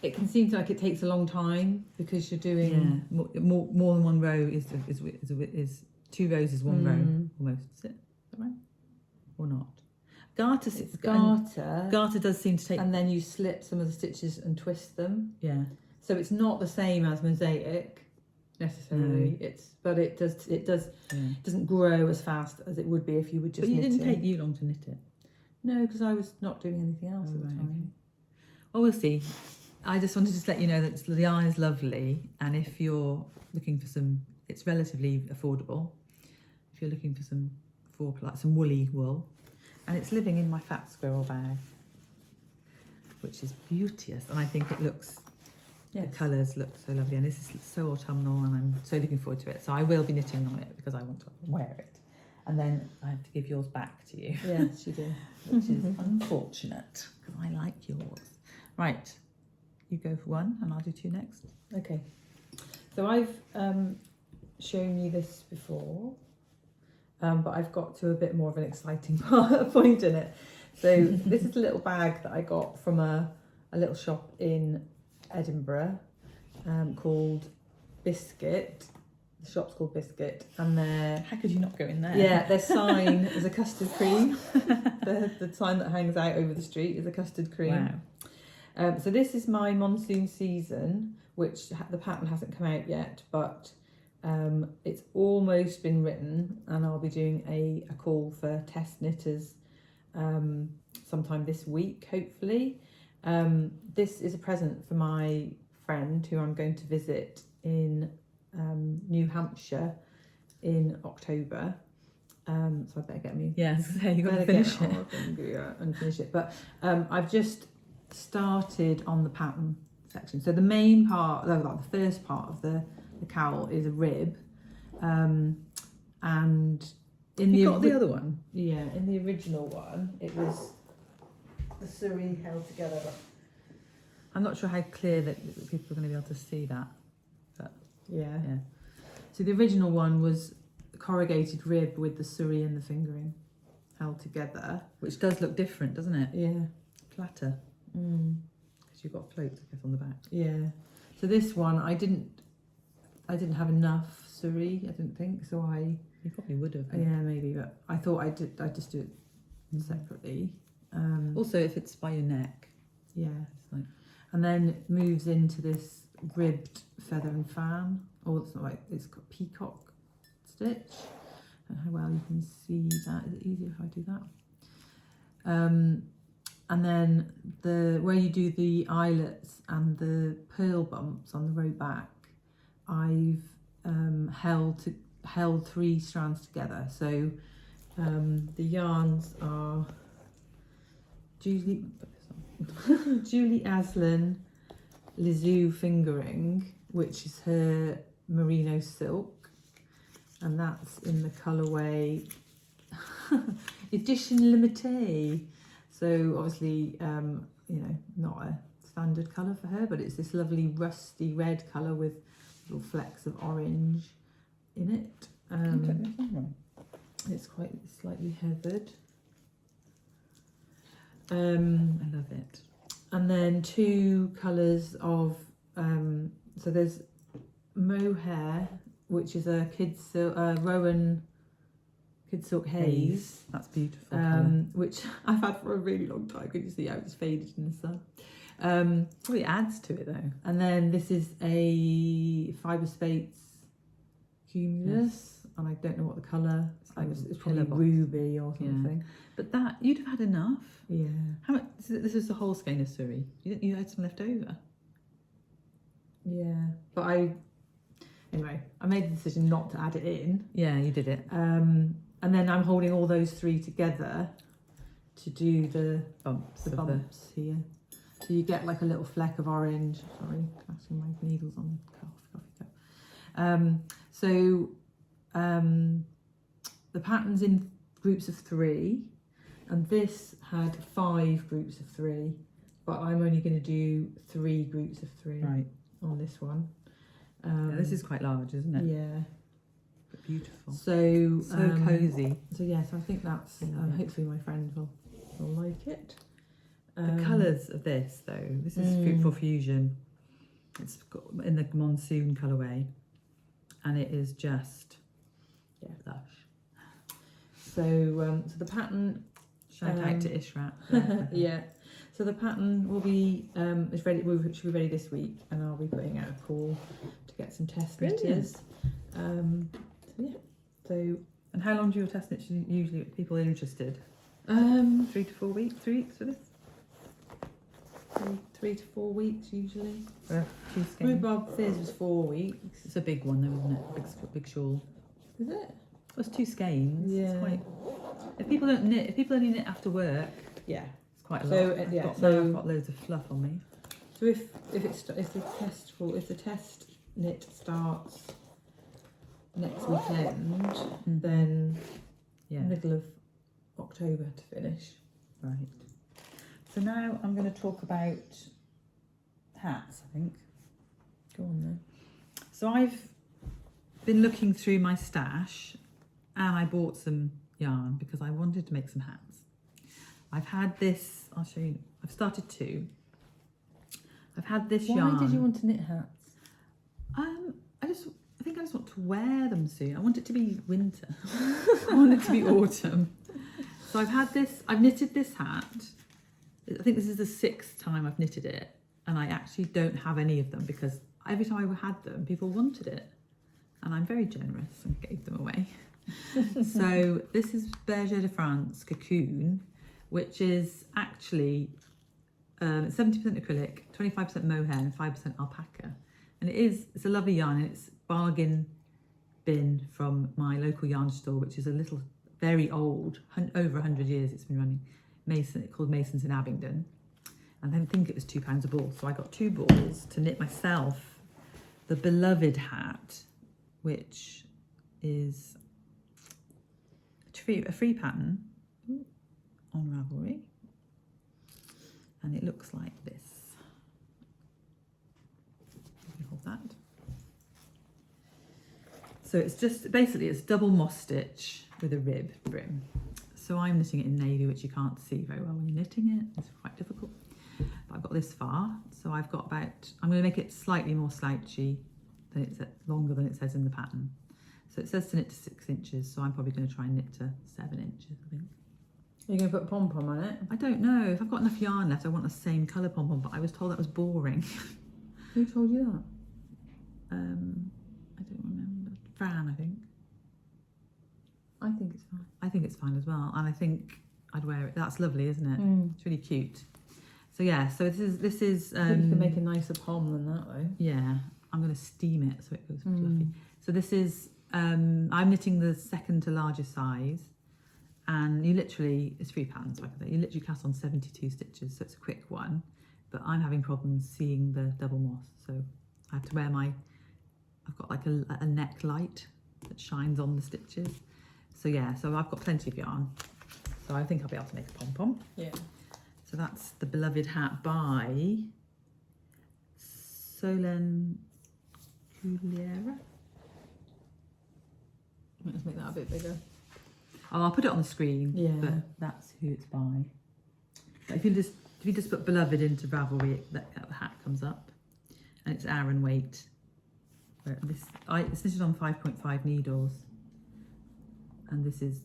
it can seem like it takes a long time because you're doing. Yeah, more than one row is 2 rows is one row almost. Is it? Is that right? Or not? Garter. It's garter, Garter does seem to take. and then you slip some of the stitches and twist them. Yeah. So it's not the same as mosaic necessarily. But it doesn't grow as fast as it would be if you were just. But it knitting. didn't take you long to knit it. No, because I was not doing anything else at the Right, time. okay. Well, we'll see. I just wanted to just let you know that the yarn is lovely, and if you're looking for some, it's relatively affordable. If you're looking for some woolly wool, and it's living in my fat squirrel bag, which is beauteous, and I think it looks. Yes. The colours look so lovely, and this is so autumnal, and I'm so looking forward to it. So I will be knitting on it because I want to wear it, and then I have to give yours back to you. Yes, you do. Which is unfortunate because I like yours. Right, you go for one, and I'll do 2 next. Okay. So I've shown you this before, but I've got to a bit more of an exciting point in it. So this is a little bag that I got from a little shop in Edinburgh called Biscuit. The shop's called Biscuit, and How could you not go in there? their sign is a custard cream. The sign that hangs out over the street is a custard cream. Wow. So this is my monsoon season, which the pattern hasn't come out yet, but it's almost been written, and I'll be doing a call for test knitters sometime this week, hopefully. This is a present for my friend who I'm going to visit in New Hampshire in October. So I better get me. Yes, you've got to finish it. And finish it. But I've just started on the pattern section. So the main part, like the first part of the cowl is a rib, and in You got the other one. Yeah, in the original one, it was the Suri held together. But I'm not sure how clear that people are going to be able to see that. But yeah. yeah. So the original one was corrugated rib with the Suri and the fingering. held together. Which does look different, doesn't it? Yeah. Flatter. Mm. Because you've got floats, I guess, on the back. Yeah. So this one, I didn't have enough Suri, I didn't think, so You probably would have. yeah, maybe, but I thought I'd just do it separately. Also, if it's by your neck, Yeah. it's like And then it moves into this ribbed feather and fan. Oh, it's not like it's got peacock stitch. I don't know how well you can see that. Is it easier if I do that? And then where you do the eyelets and the purl bumps on the row back, I've held 3 strands together. So the yarns are Julie Asselin Leizu Fingering, which is her merino silk, and that's in the colourway Edition Limitée. So obviously, not a standard colour for her, but it's this lovely rusty red colour with little flecks of orange in it. It's quite slightly heathered. I love it. And then 2 colours of, so there's mohair, which is a Rowan Kid Silk Haze. That's beautiful. Colour. Which I've had for a really long time. Can you see how it's faded in the sun? Probably adds to it though. And then this is a Fiberspates Cumulus, and I don't know what the colour. It's probably ruby or something. Yeah. But that you'd have had enough. Yeah. How much? This is the whole skein of Suri. You had some left over. Yeah. But I made the decision not to add it in. Yeah, you did it. And then I'm holding all those 3 together to do the Bumps. bumps here. So you get like a little fleck of orange. Sorry, clashing my needles on the coffee cup. The pattern's in groups of 3, and this had 5 groups of 3, but I'm only going to do 3 groups of 3 on this one. Yeah, this is quite large, isn't it? Yeah. But beautiful. So cosy. So yes, I think that's hopefully my friend will like it. The colours of this though, this is Fruitful Fusion. It's got in the Monsoon colourway, and it is just lush. So the pattern. Shout out to Ishrat. Yeah. So the pattern will be is ready. Should be ready this week, and I'll be putting out a call to get some test knitters. And how long do your test knits usually? People are interested. 3 to 4 weeks. 3 weeks for this. 3 to 4 weeks usually. Rhubarb Fizz was 4 weeks. It's a big one though, isn't it? Big shawl. Is it? Well, it's 2 skeins. Yeah. It's quite. If people don't knit, if people only knit after work, Yeah. it's quite a lot. So I've got loads of fluff on me. So if the test knit starts next weekend, then middle of October to finish. Right. So now I'm going to talk about hats, I think. Go on then. So I've been looking through my stash, and I bought some yarn because I wanted to make some hats. I've had this, I'll show you, I've started 2. I've had this yarn. Why did you want to knit hats? I think I just want to wear them soon. I want it to be winter. I want it to be autumn. So I've knitted this hat. I think this is the 6th time I've knitted it, and I actually don't have any of them because every time I had them, people wanted it, and I'm very generous and gave them away. So this is Berger de France Cocoon, which is actually 70% acrylic, 25% mohair, and 5% alpaca. And it's a lovely yarn, and it's bargain bin from my local yarn store, which is a little, very old, over 100 years it's been running, called Mason's in Abingdon. And I think it was £2 a ball. So I got 2 balls to knit myself the beloved hat, which is a free pattern on Ravelry. And it looks like this. Let me hold that. So it's just, basically it's double moss stitch with a rib brim. So I'm knitting it in navy, which you can't see very well when you're knitting it. It's quite difficult. But I've got this far. So I've got about, I'm going to make it slightly more slouchy than it's longer than it says in the pattern. So it says to knit to 6 inches. So I'm probably going to try and knit to 7 inches, I think. Are you going to put pom-pom on it? I don't know. If I've got enough yarn left, I want the same colour pom-pom, but I was told that was boring. Who told you that? I don't remember. Fran, I think. I think it's fine. I think it's fine as well, and I think I'd wear it. That's lovely, isn't it? It's really cute. So yeah, so this is. I think you can make a nicer pom than that though. Yeah, I'm going to steam it so it goes fluffy. So this is. I'm knitting the second to largest size, and you literally it's 3 patterns like that. You literally cast on 72 stitches, so it's a quick one. But I'm having problems seeing the double moss, so I have to wear my. I've got like a neck light that shines on the stitches. So yeah, so I've got plenty of yarn. So I think I'll be able to make a pom-pom. Yeah. So that's the beloved hat by Asselin Leizu. Let's make that a bit bigger. Oh, I'll put it on the screen. Yeah. But that's who it's by. But if you just put beloved into Ravelry, that hat comes up, and it's Aran weight. It's knitted on 5.5 needles, and this is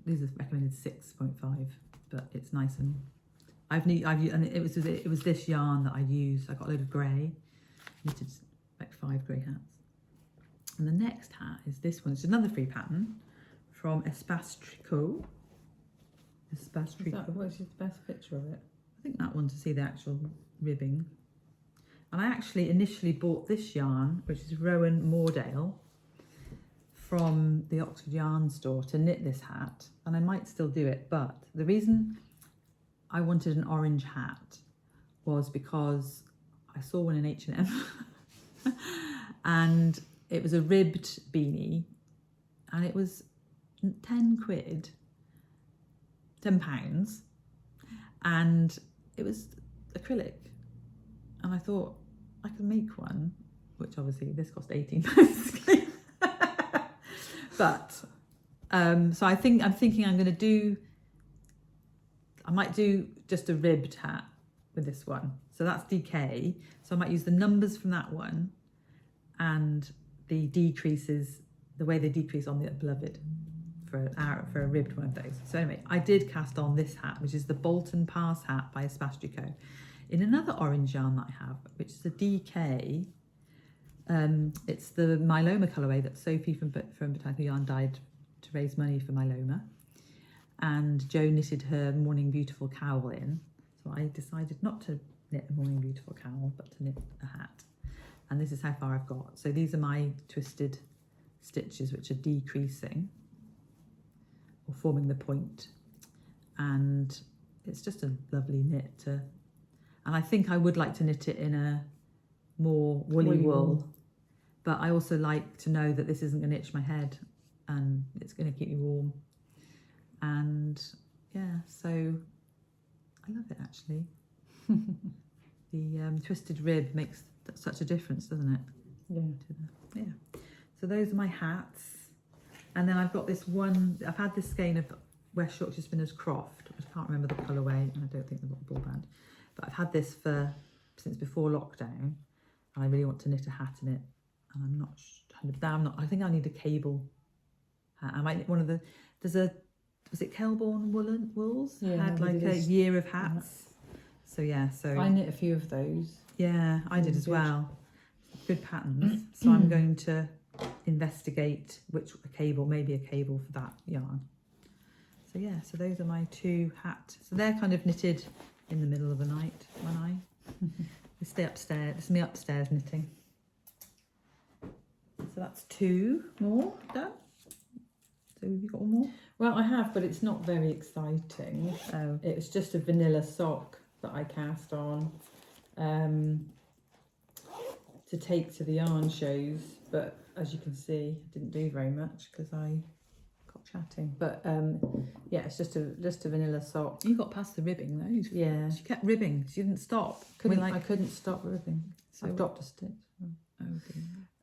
these are recommended 6.5, but it's nice and and it was this yarn that I used. I got a load of grey, knitted like 5 grey hats, and the next hat is this one. It's another free pattern from Espace Tricot. What's the best picture of it? I think that one to see the actual ribbing. And I actually initially bought this yarn, which is Rowan Moordale, from the Oxford Yarn store to knit this hat, and I might still do it, but the reason I wanted an orange hat was because I saw one in H&M and it was a ribbed beanie, and it was 10 quid, £10, and it was acrylic, and I thought I could make one, which obviously this cost £18. But so I'm thinking I'm going to do, I might do just a ribbed hat with this one. So that's DK. So I might use the numbers from that one and the decreases, the way they decrease on the beloved for a ribbed one of those. So anyway, I did cast on this hat, which is the Bolton Pass Hat by Espace Tricot, in another orange yarn that I have, which is a DK. It's the myeloma colourway that Sophie from Botanical Yarn dyed to raise money for myeloma, and Jo knitted her Morning Beautiful cowl in. So I decided not to knit a Morning Beautiful cowl, but to knit a hat. And this is how far I've got. So these are my twisted stitches, which are decreasing or forming the point. And it's just a lovely knit to, and I think I would like to knit it in a more woolly wool. But I also like to know that this isn't going to itch my head and it's going to keep me warm. And yeah, so I love it actually. The twisted rib makes such a difference, doesn't it? Yeah. So those are my hats. And then I've got this one, I've had this skein of West Yorkshire Spinners Croft, which I can't remember the colourway, and I don't think they've got a ball band. But I've had this since before lockdown, and I really want to knit a hat in it. And I'm not 100%. I think I need a cable hat. I might knit one of the. Was it Kelborn Wools? Yeah, had like a year of hats. So yeah, so I knit a few of those. Yeah, I did as well. Good patterns. So I'm going to investigate maybe a cable for that yarn. So yeah, so those are my 2 hats. So they're kind of knitted in the middle of the night when I stay upstairs. This is me upstairs knitting. So that's 2 more done. So have you got one more? Well, I have, but it's not very exciting. Oh. It was just a vanilla sock that I cast on to take to the yarn shows, but as you can see, I didn't do very much because I got chatting. But yeah, it's just a vanilla sock. You got past the ribbing though. Yeah, she kept ribbing. She didn't stop. I couldn't stop ribbing. So I've dropped a stitch. Oh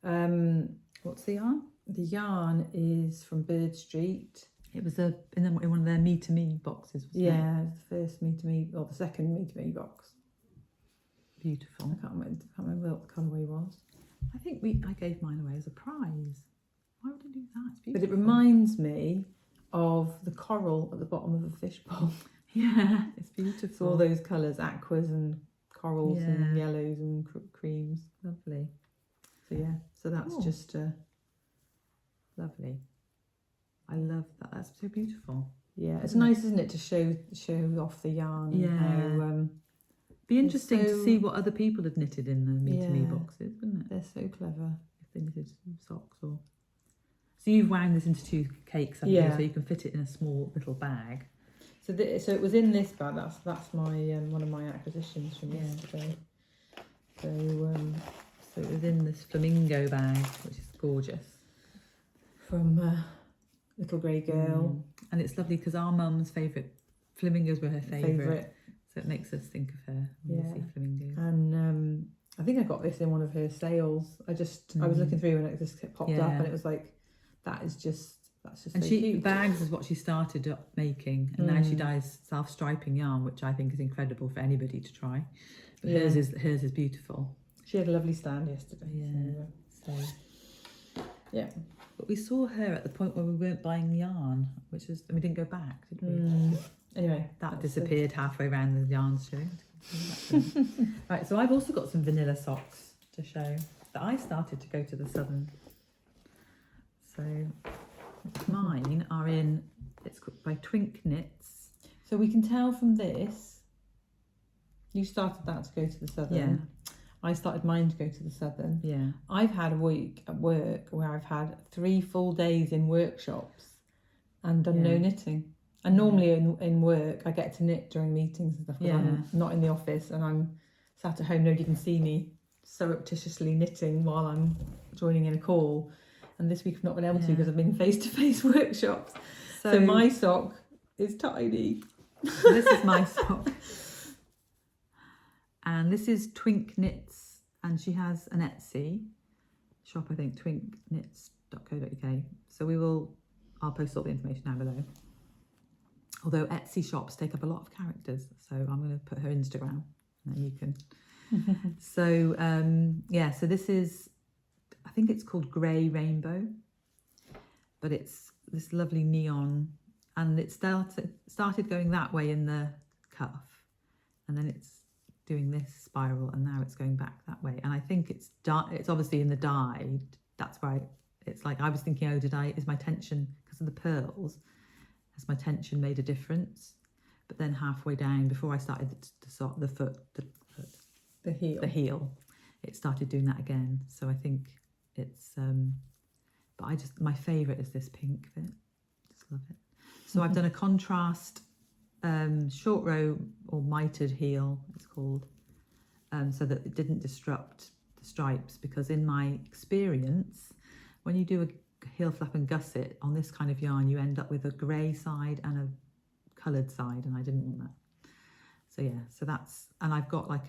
dear. What's the yarn? The yarn is from Bird Street. It was in one of their Me to Me boxes, wasn't it? Yeah, the first Me to Me, or the second Me to Me box. Beautiful. I can't remember what the colourway was. I think I gave mine away as a prize. Why would I do that? It's beautiful. But it reminds me of the coral at the bottom of a fish bowl. Yeah, it's beautiful. So all those colours, aquas and corals and yellows and creams. Lovely. So yeah, so that's just lovely. I love that. That's so beautiful. Yeah, it's nice, isn't it, to show off the yarn. Yeah. And how, be interesting to see what other people had knitted in the Me to Me boxes, wouldn't it? They're so clever. If they knitted some socks or. So you've wound this into 2 cakes, haven't you? So you can fit it in a small little bag. So so it was in this bag. That's my one of my acquisitions from yesterday. So so it was in this flamingo bag, which is gorgeous. From Little Grey Girl. And it's lovely because our mum's favourite flamingos were her favourite. So it makes us think of her when we see flamingos. And I think I got this in one of her sales. I was looking through and it just popped up, and it was like, that's just and so she cute. bags is what she started up making, and now she dyes self-striping yarn, which I think is incredible for anybody to try. But hers is beautiful. She had a lovely stand yesterday. Yeah. But we saw her at the point where we weren't buying yarn, which was, and we didn't go back, did we? Anyway, that disappeared halfway around the yarn show. Right, so I've also got some vanilla socks to show that I started to go to the southern. So mine are it's by Twink Knits. So we can tell from this, you started that to go to the southern. Yeah. I started mine to go to the southern. Yeah. I've had a week at work where I've had 3 full days in workshops and done no knitting. And normally in work, I get to knit during meetings and stuff because I'm not in the office and I'm sat at home. Nobody can see me surreptitiously knitting while I'm joining in a call. And this week I've not been able to because I've been face-to-face workshops. So my sock is tiny. So this is my sock. And this is Twink Knits. And she has an Etsy shop, I think, twinkknits.co.uk. So I'll post all the information down below. Although Etsy shops take up a lot of characters, so I'm going to put her Instagram, and then you can. So so this is, I think it's called Grey Rainbow, but it's this lovely neon, and it started going that way in the cuff, and then it's doing this spiral, and now it's going back that way. And I think it's obviously in the dye. That's why it's like I was thinking, is my tension because of the pearls? Has my tension made a difference? But then halfway down, before I started the heel, it started doing that again. So I think it's, but my favourite is this pink bit. Just love it. So I've done a contrast short row or mitered heel, it's called, so that it didn't disrupt the stripes, because in my experience, when you do a heel flap and gusset on this kind of yarn, you end up with a grey side and a coloured side, and I didn't want that. So so that's, and I've got like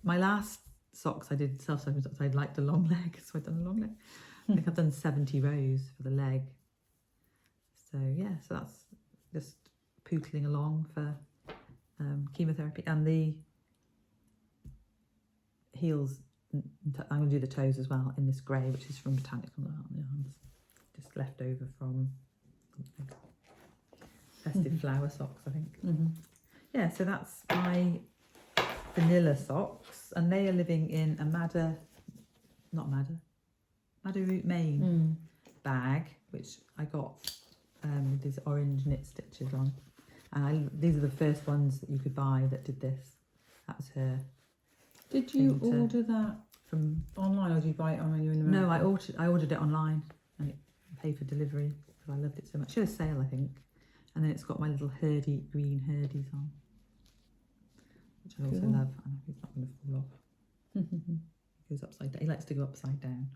my last socks I did self-sewing socks, I liked a long leg, so I've done a long leg. I think I've done 70 rows for the leg. So so that's just pootling along for chemotherapy. And the heels, I'm going to do the toes as well in this grey, which is from Botanical Yarn. Just left over from festive flower socks, I think. So that's my vanilla socks, and they are living in a Madder Root Maine bag, which I got with these orange knit stitches on. And these are the first ones that you could buy that did this. That was her. Did you order that from online, or did you buy it on when you were in America? No, I ordered it online, and it paid for delivery because I loved it so much. She had a sale, I think. And then it's got my little green Herdies on, which I also love. And he's not going to fall off. He goes upside down. He likes to go upside down.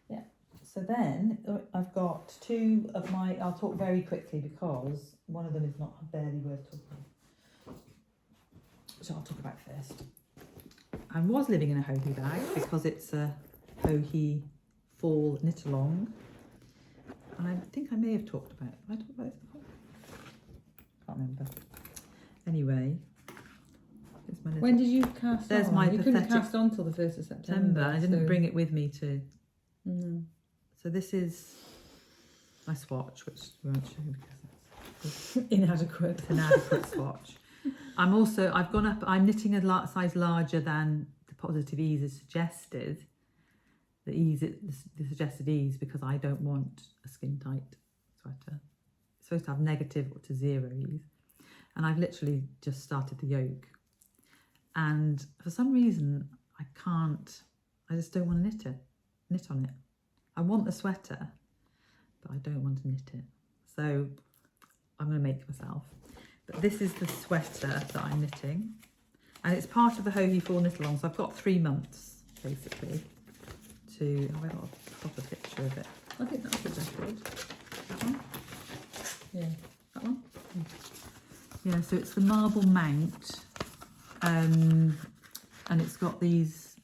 Yeah. So then I've got 2 of my. I'll talk very quickly because one of them is not barely worth talking. So I'll talk about first. I was living in a Hohi bag because it's a Hohi fall knit along. And I think I may have talked about it. Have I talked about this before? Can't remember. Anyway, here's my little... When did you cast There's on? my You couldn't pathetic cast on till the 1st of September. I didn't bring it with me to... No. So this is my swatch, which we won't show because Inadequate. it's an inadequate swatch. I've gone up, I'm knitting a size larger than the Positive Ease is suggested. The suggested ease, because I don't want a skin tight sweater. It's supposed to have negative to 0 ease. And I've literally just started the yoke. And for some reason, I just don't want to knit on it. I want the sweater, but I don't want to knit it. So I'm going to make myself. But this is the sweater that I'm knitting. And it's part of the Hohi Fall Knit Along. So I've got 3 months, basically, to... Have I got a proper picture of it? I think that's suggested. That one? Yeah. That one? Yeah, so it's the marble mount. And it's got these...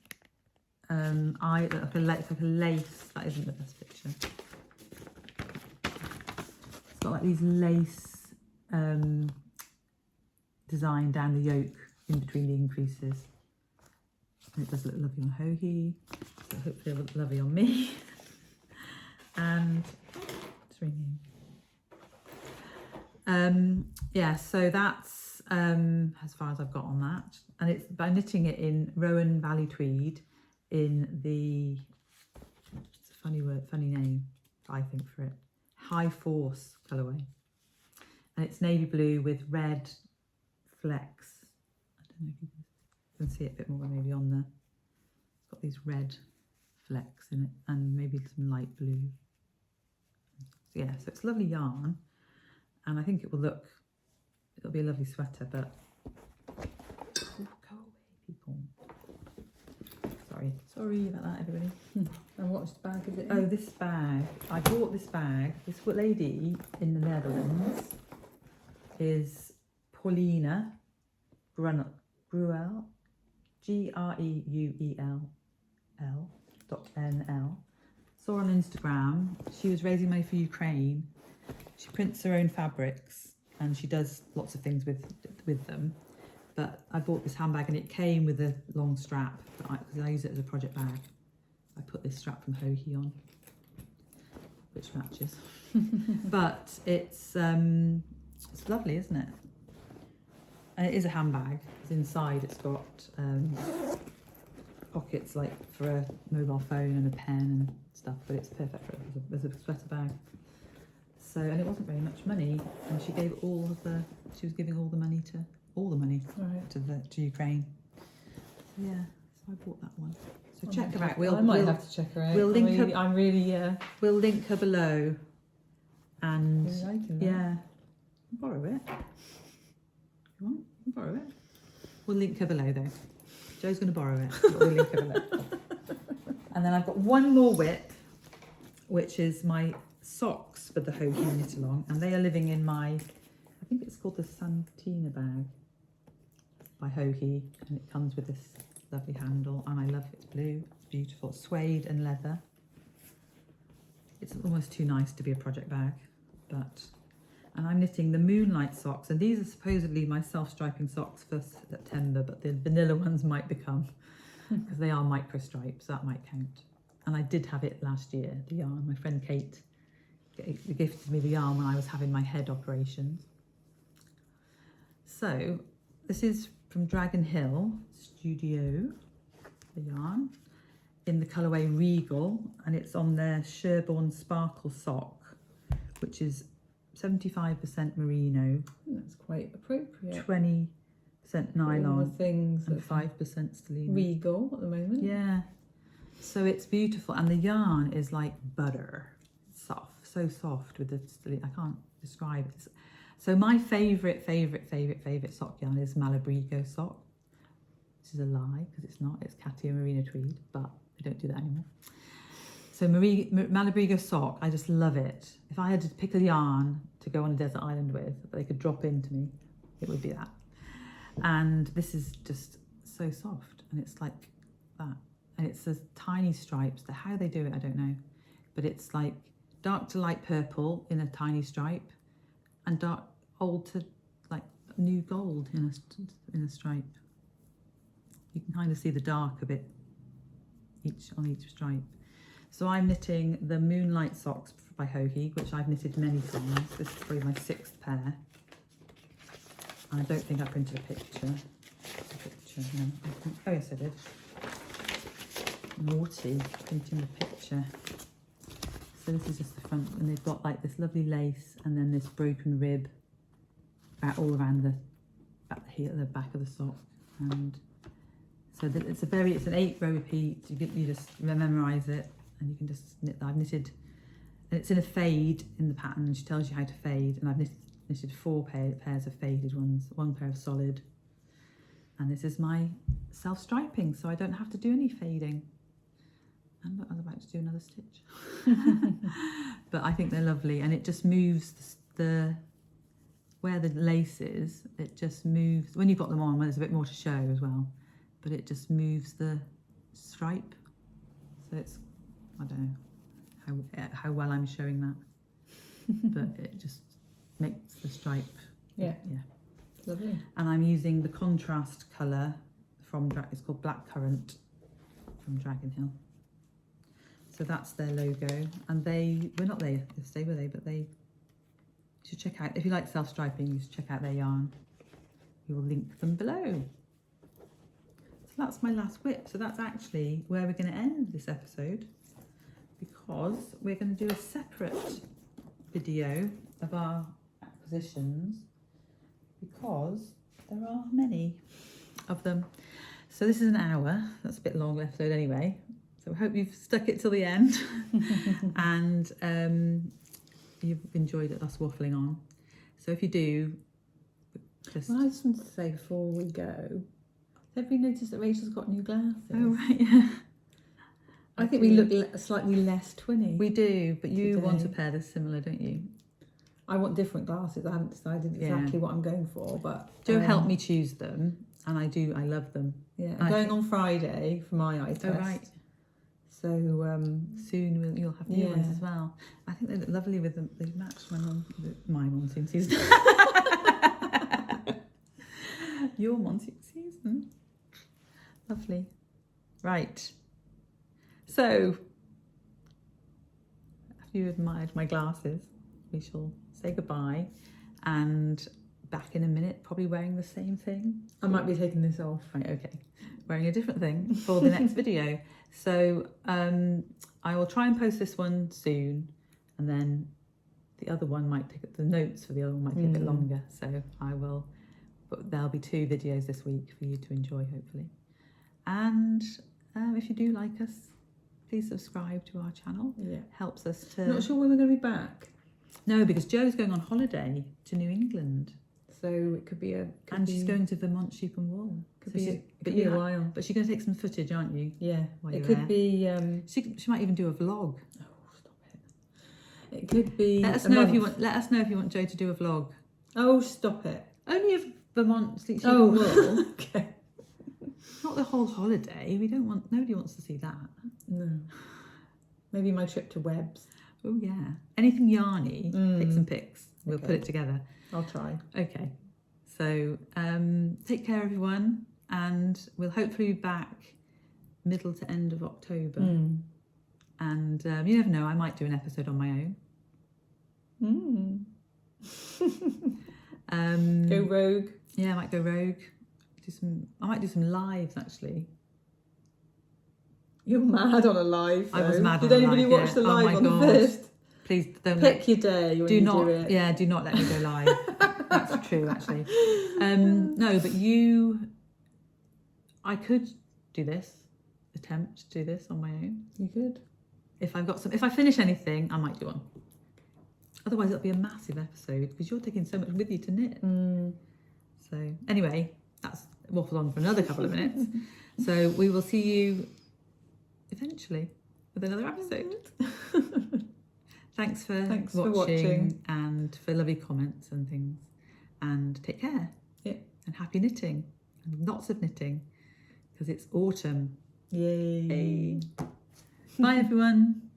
like a lace. That isn't the best picture. It's got like these lace design down the yoke in between the increases. And it does look lovely on Hohi, so hopefully it'll look lovely on me. And it's ringing. Yeah, so that's as far as I've got on that. And it's by knitting it in Rowan Valley Tweed in the, it's a funny name, I think, for it, High Force colourway. And it's navy blue with red flecks. I don't know if you can see it a bit more maybe on there. It's got these red flecks in it and maybe some light blue. So yeah, so it's lovely yarn, and I think it'll be a lovely sweater, but oh, go away, people. Sorry about that, everybody. And what bag is it in? Oh, this bag. I bought this bag. This lady in the Netherlands is Paulina Gruel, GREUELL.NL. Saw her on Instagram. She was raising money for Ukraine. She prints her own fabrics and she does lots of things with them. But I bought this handbag and it came with a long strap because I use it as a project bag. I put this strap from Hohi on, which matches. But it's lovely, isn't it? And it is a handbag. It's inside. It's got pockets like for a mobile phone and a pen and stuff. But it's perfect for it as a sweater bag. So, and it wasn't very much money. And she gave she was giving all the money to Ukraine. So yeah, so I bought that one. So check her out. I might have to check her out. We'll link her. I'm really We'll link her below. And really liking that. yeah, borrow it. Come on, borrow it. We'll link her below though. Joe's going to borrow it. But we'll link her below. And then I've got one more whip, which is my socks for the Hohi Knit Along, and they are living in my, I think it's called the Santina bag by Hohi, and it comes with this lovely handle, and I love it. It's blue, it's beautiful, suede and leather. It's almost too nice to be a project bag, but, and I'm knitting the Moonlight socks, and these are supposedly my self-striping socks for September, but the vanilla ones might become, because they are micro stripes, so that might count. And I did have it last year, the yarn. My friend Kate gifted me the yarn when I was having my head operations. So this is from Dragon Hill Studio, the yarn, in the colourway Regal, and it's on their Sherborne Sparkle sock, which is 75% merino. That's quite appropriate. 20% nylon things and 5% stelline. Regal at the moment. Yeah. So it's beautiful, and the yarn is like butter. It's soft, so soft with the stelline. I can't describe it. So my favourite sock yarn is Malabrigo sock. This is a lie because it's not. It's Katia Merino tweed, but they don't do that anymore. So Malabrigo sock, I just love it. If I had to pick a yarn to go on a desert island with, that they could drop into me, it would be that. And this is just so soft, and it's like that. And it's the tiny stripes. How they do it, I don't know. But it's like dark to light purple in a tiny stripe, and dark old to like new gold in a stripe. You can kind of see the dark a bit on each stripe. So I'm knitting the Moonlight socks by Hohi, which I've knitted many times. This is probably my 6th pair. And I don't think I printed a picture. No. Oh yes, I did. Naughty, printing the picture. So this is just the front, and they've got like this lovely lace and then this broken rib all around the back of the sock. And so it's an 8-row repeat. You just memorise it, and you can just knit that. I've knitted, and it's in a fade in the pattern. She tells you how to fade, and I've knitted 4 pairs of faded ones, 1 pair of solid. And this is my self-striping, so I don't have to do any fading. And I was about to do another stitch. But I think they're lovely, and it just moves where the lace is, it just moves, when you've got them on, when there's a bit more to show as well, but it just moves the stripe. So it's, I don't know how well I'm showing that, but it just makes the stripe. Yeah. Lovely. And I'm using the contrast colour from, it's called Blackcurrant from Dragon Hill. So that's their logo, and they were not there yesterday, were they? But they should check out, if you like self-striping, you should check out their yarn. We will link them below. So that's my last whip. So that's actually where we're going to end this episode, because we're going to do a separate video of our acquisitions, because there are many of them. So this is an hour. That's a bit long episode anyway. So I hope you've stuck it till the end and you've enjoyed us waffling on. So if you do, just... Well, I just want to say before we go, have you noticed that Rachel's got new glasses? Oh, right, yeah. I think we look slightly less twinny. We do, but you today. want a pair that's similar, don't you? I want different glasses. I haven't decided exactly what I'm going for, but... Jo helped me choose them, and I love them. Yeah, I'm going on Friday for my eye test. Oh, right. So soon you'll have new ones as well. I think they look lovely with them. They match my monsoon season. Your monsoon season. Lovely. Right. So, after you admired my glasses, we shall say goodbye, and back in a minute, probably wearing the same thing. I might be taking this off. Right, okay. Wearing a different thing for the next video. So I will try and post this one soon, and then the other one might take the notes for the other one might take a bit longer. So I will, but there'll be 2 videos this week for you to enjoy, hopefully. And if you do like us, please subscribe to our channel. Yeah, helps us to. Not sure when we're going to be back. No, because Jo's going on holiday to New England. So it could be she's going to Vermont Sheep and Wool. Could be a while. But she's going to take some footage, aren't you? Yeah. It could be. She might even do a vlog. Oh, stop it! It could be. Let us know if you want Jo to do a vlog. Oh, stop it! Only of Vermont Sheep and Wool. Okay. Not the whole holiday. Nobody wants to see that. No. Maybe my trip to Webbs. Oh yeah. Anything yarny. Take some pics. We'll put it together. I'll try. Okay. So take care, everyone, and we'll hopefully be back middle to end of October. And you never know, I might do an episode on my own. Go rogue. Yeah, I might go rogue. I might do some lives actually. You're mad on a live. I was mad on a live. Did anybody watch the live on the first? Please don't pick your day when you do it. Yeah, do not let me go live. That's true, actually. No, but I could do this. Attempt to do this on my own. You could. If I finish anything, I might do one. Otherwise, it'll be a massive episode because you're taking so much with you to knit. So anyway, that's waffled on for another couple of minutes. So we will see you eventually with another episode. Thanks for watching and for lovely comments and things. And take care. Yeah. And happy knitting. And lots of knitting because it's autumn. Yay. Bye everyone.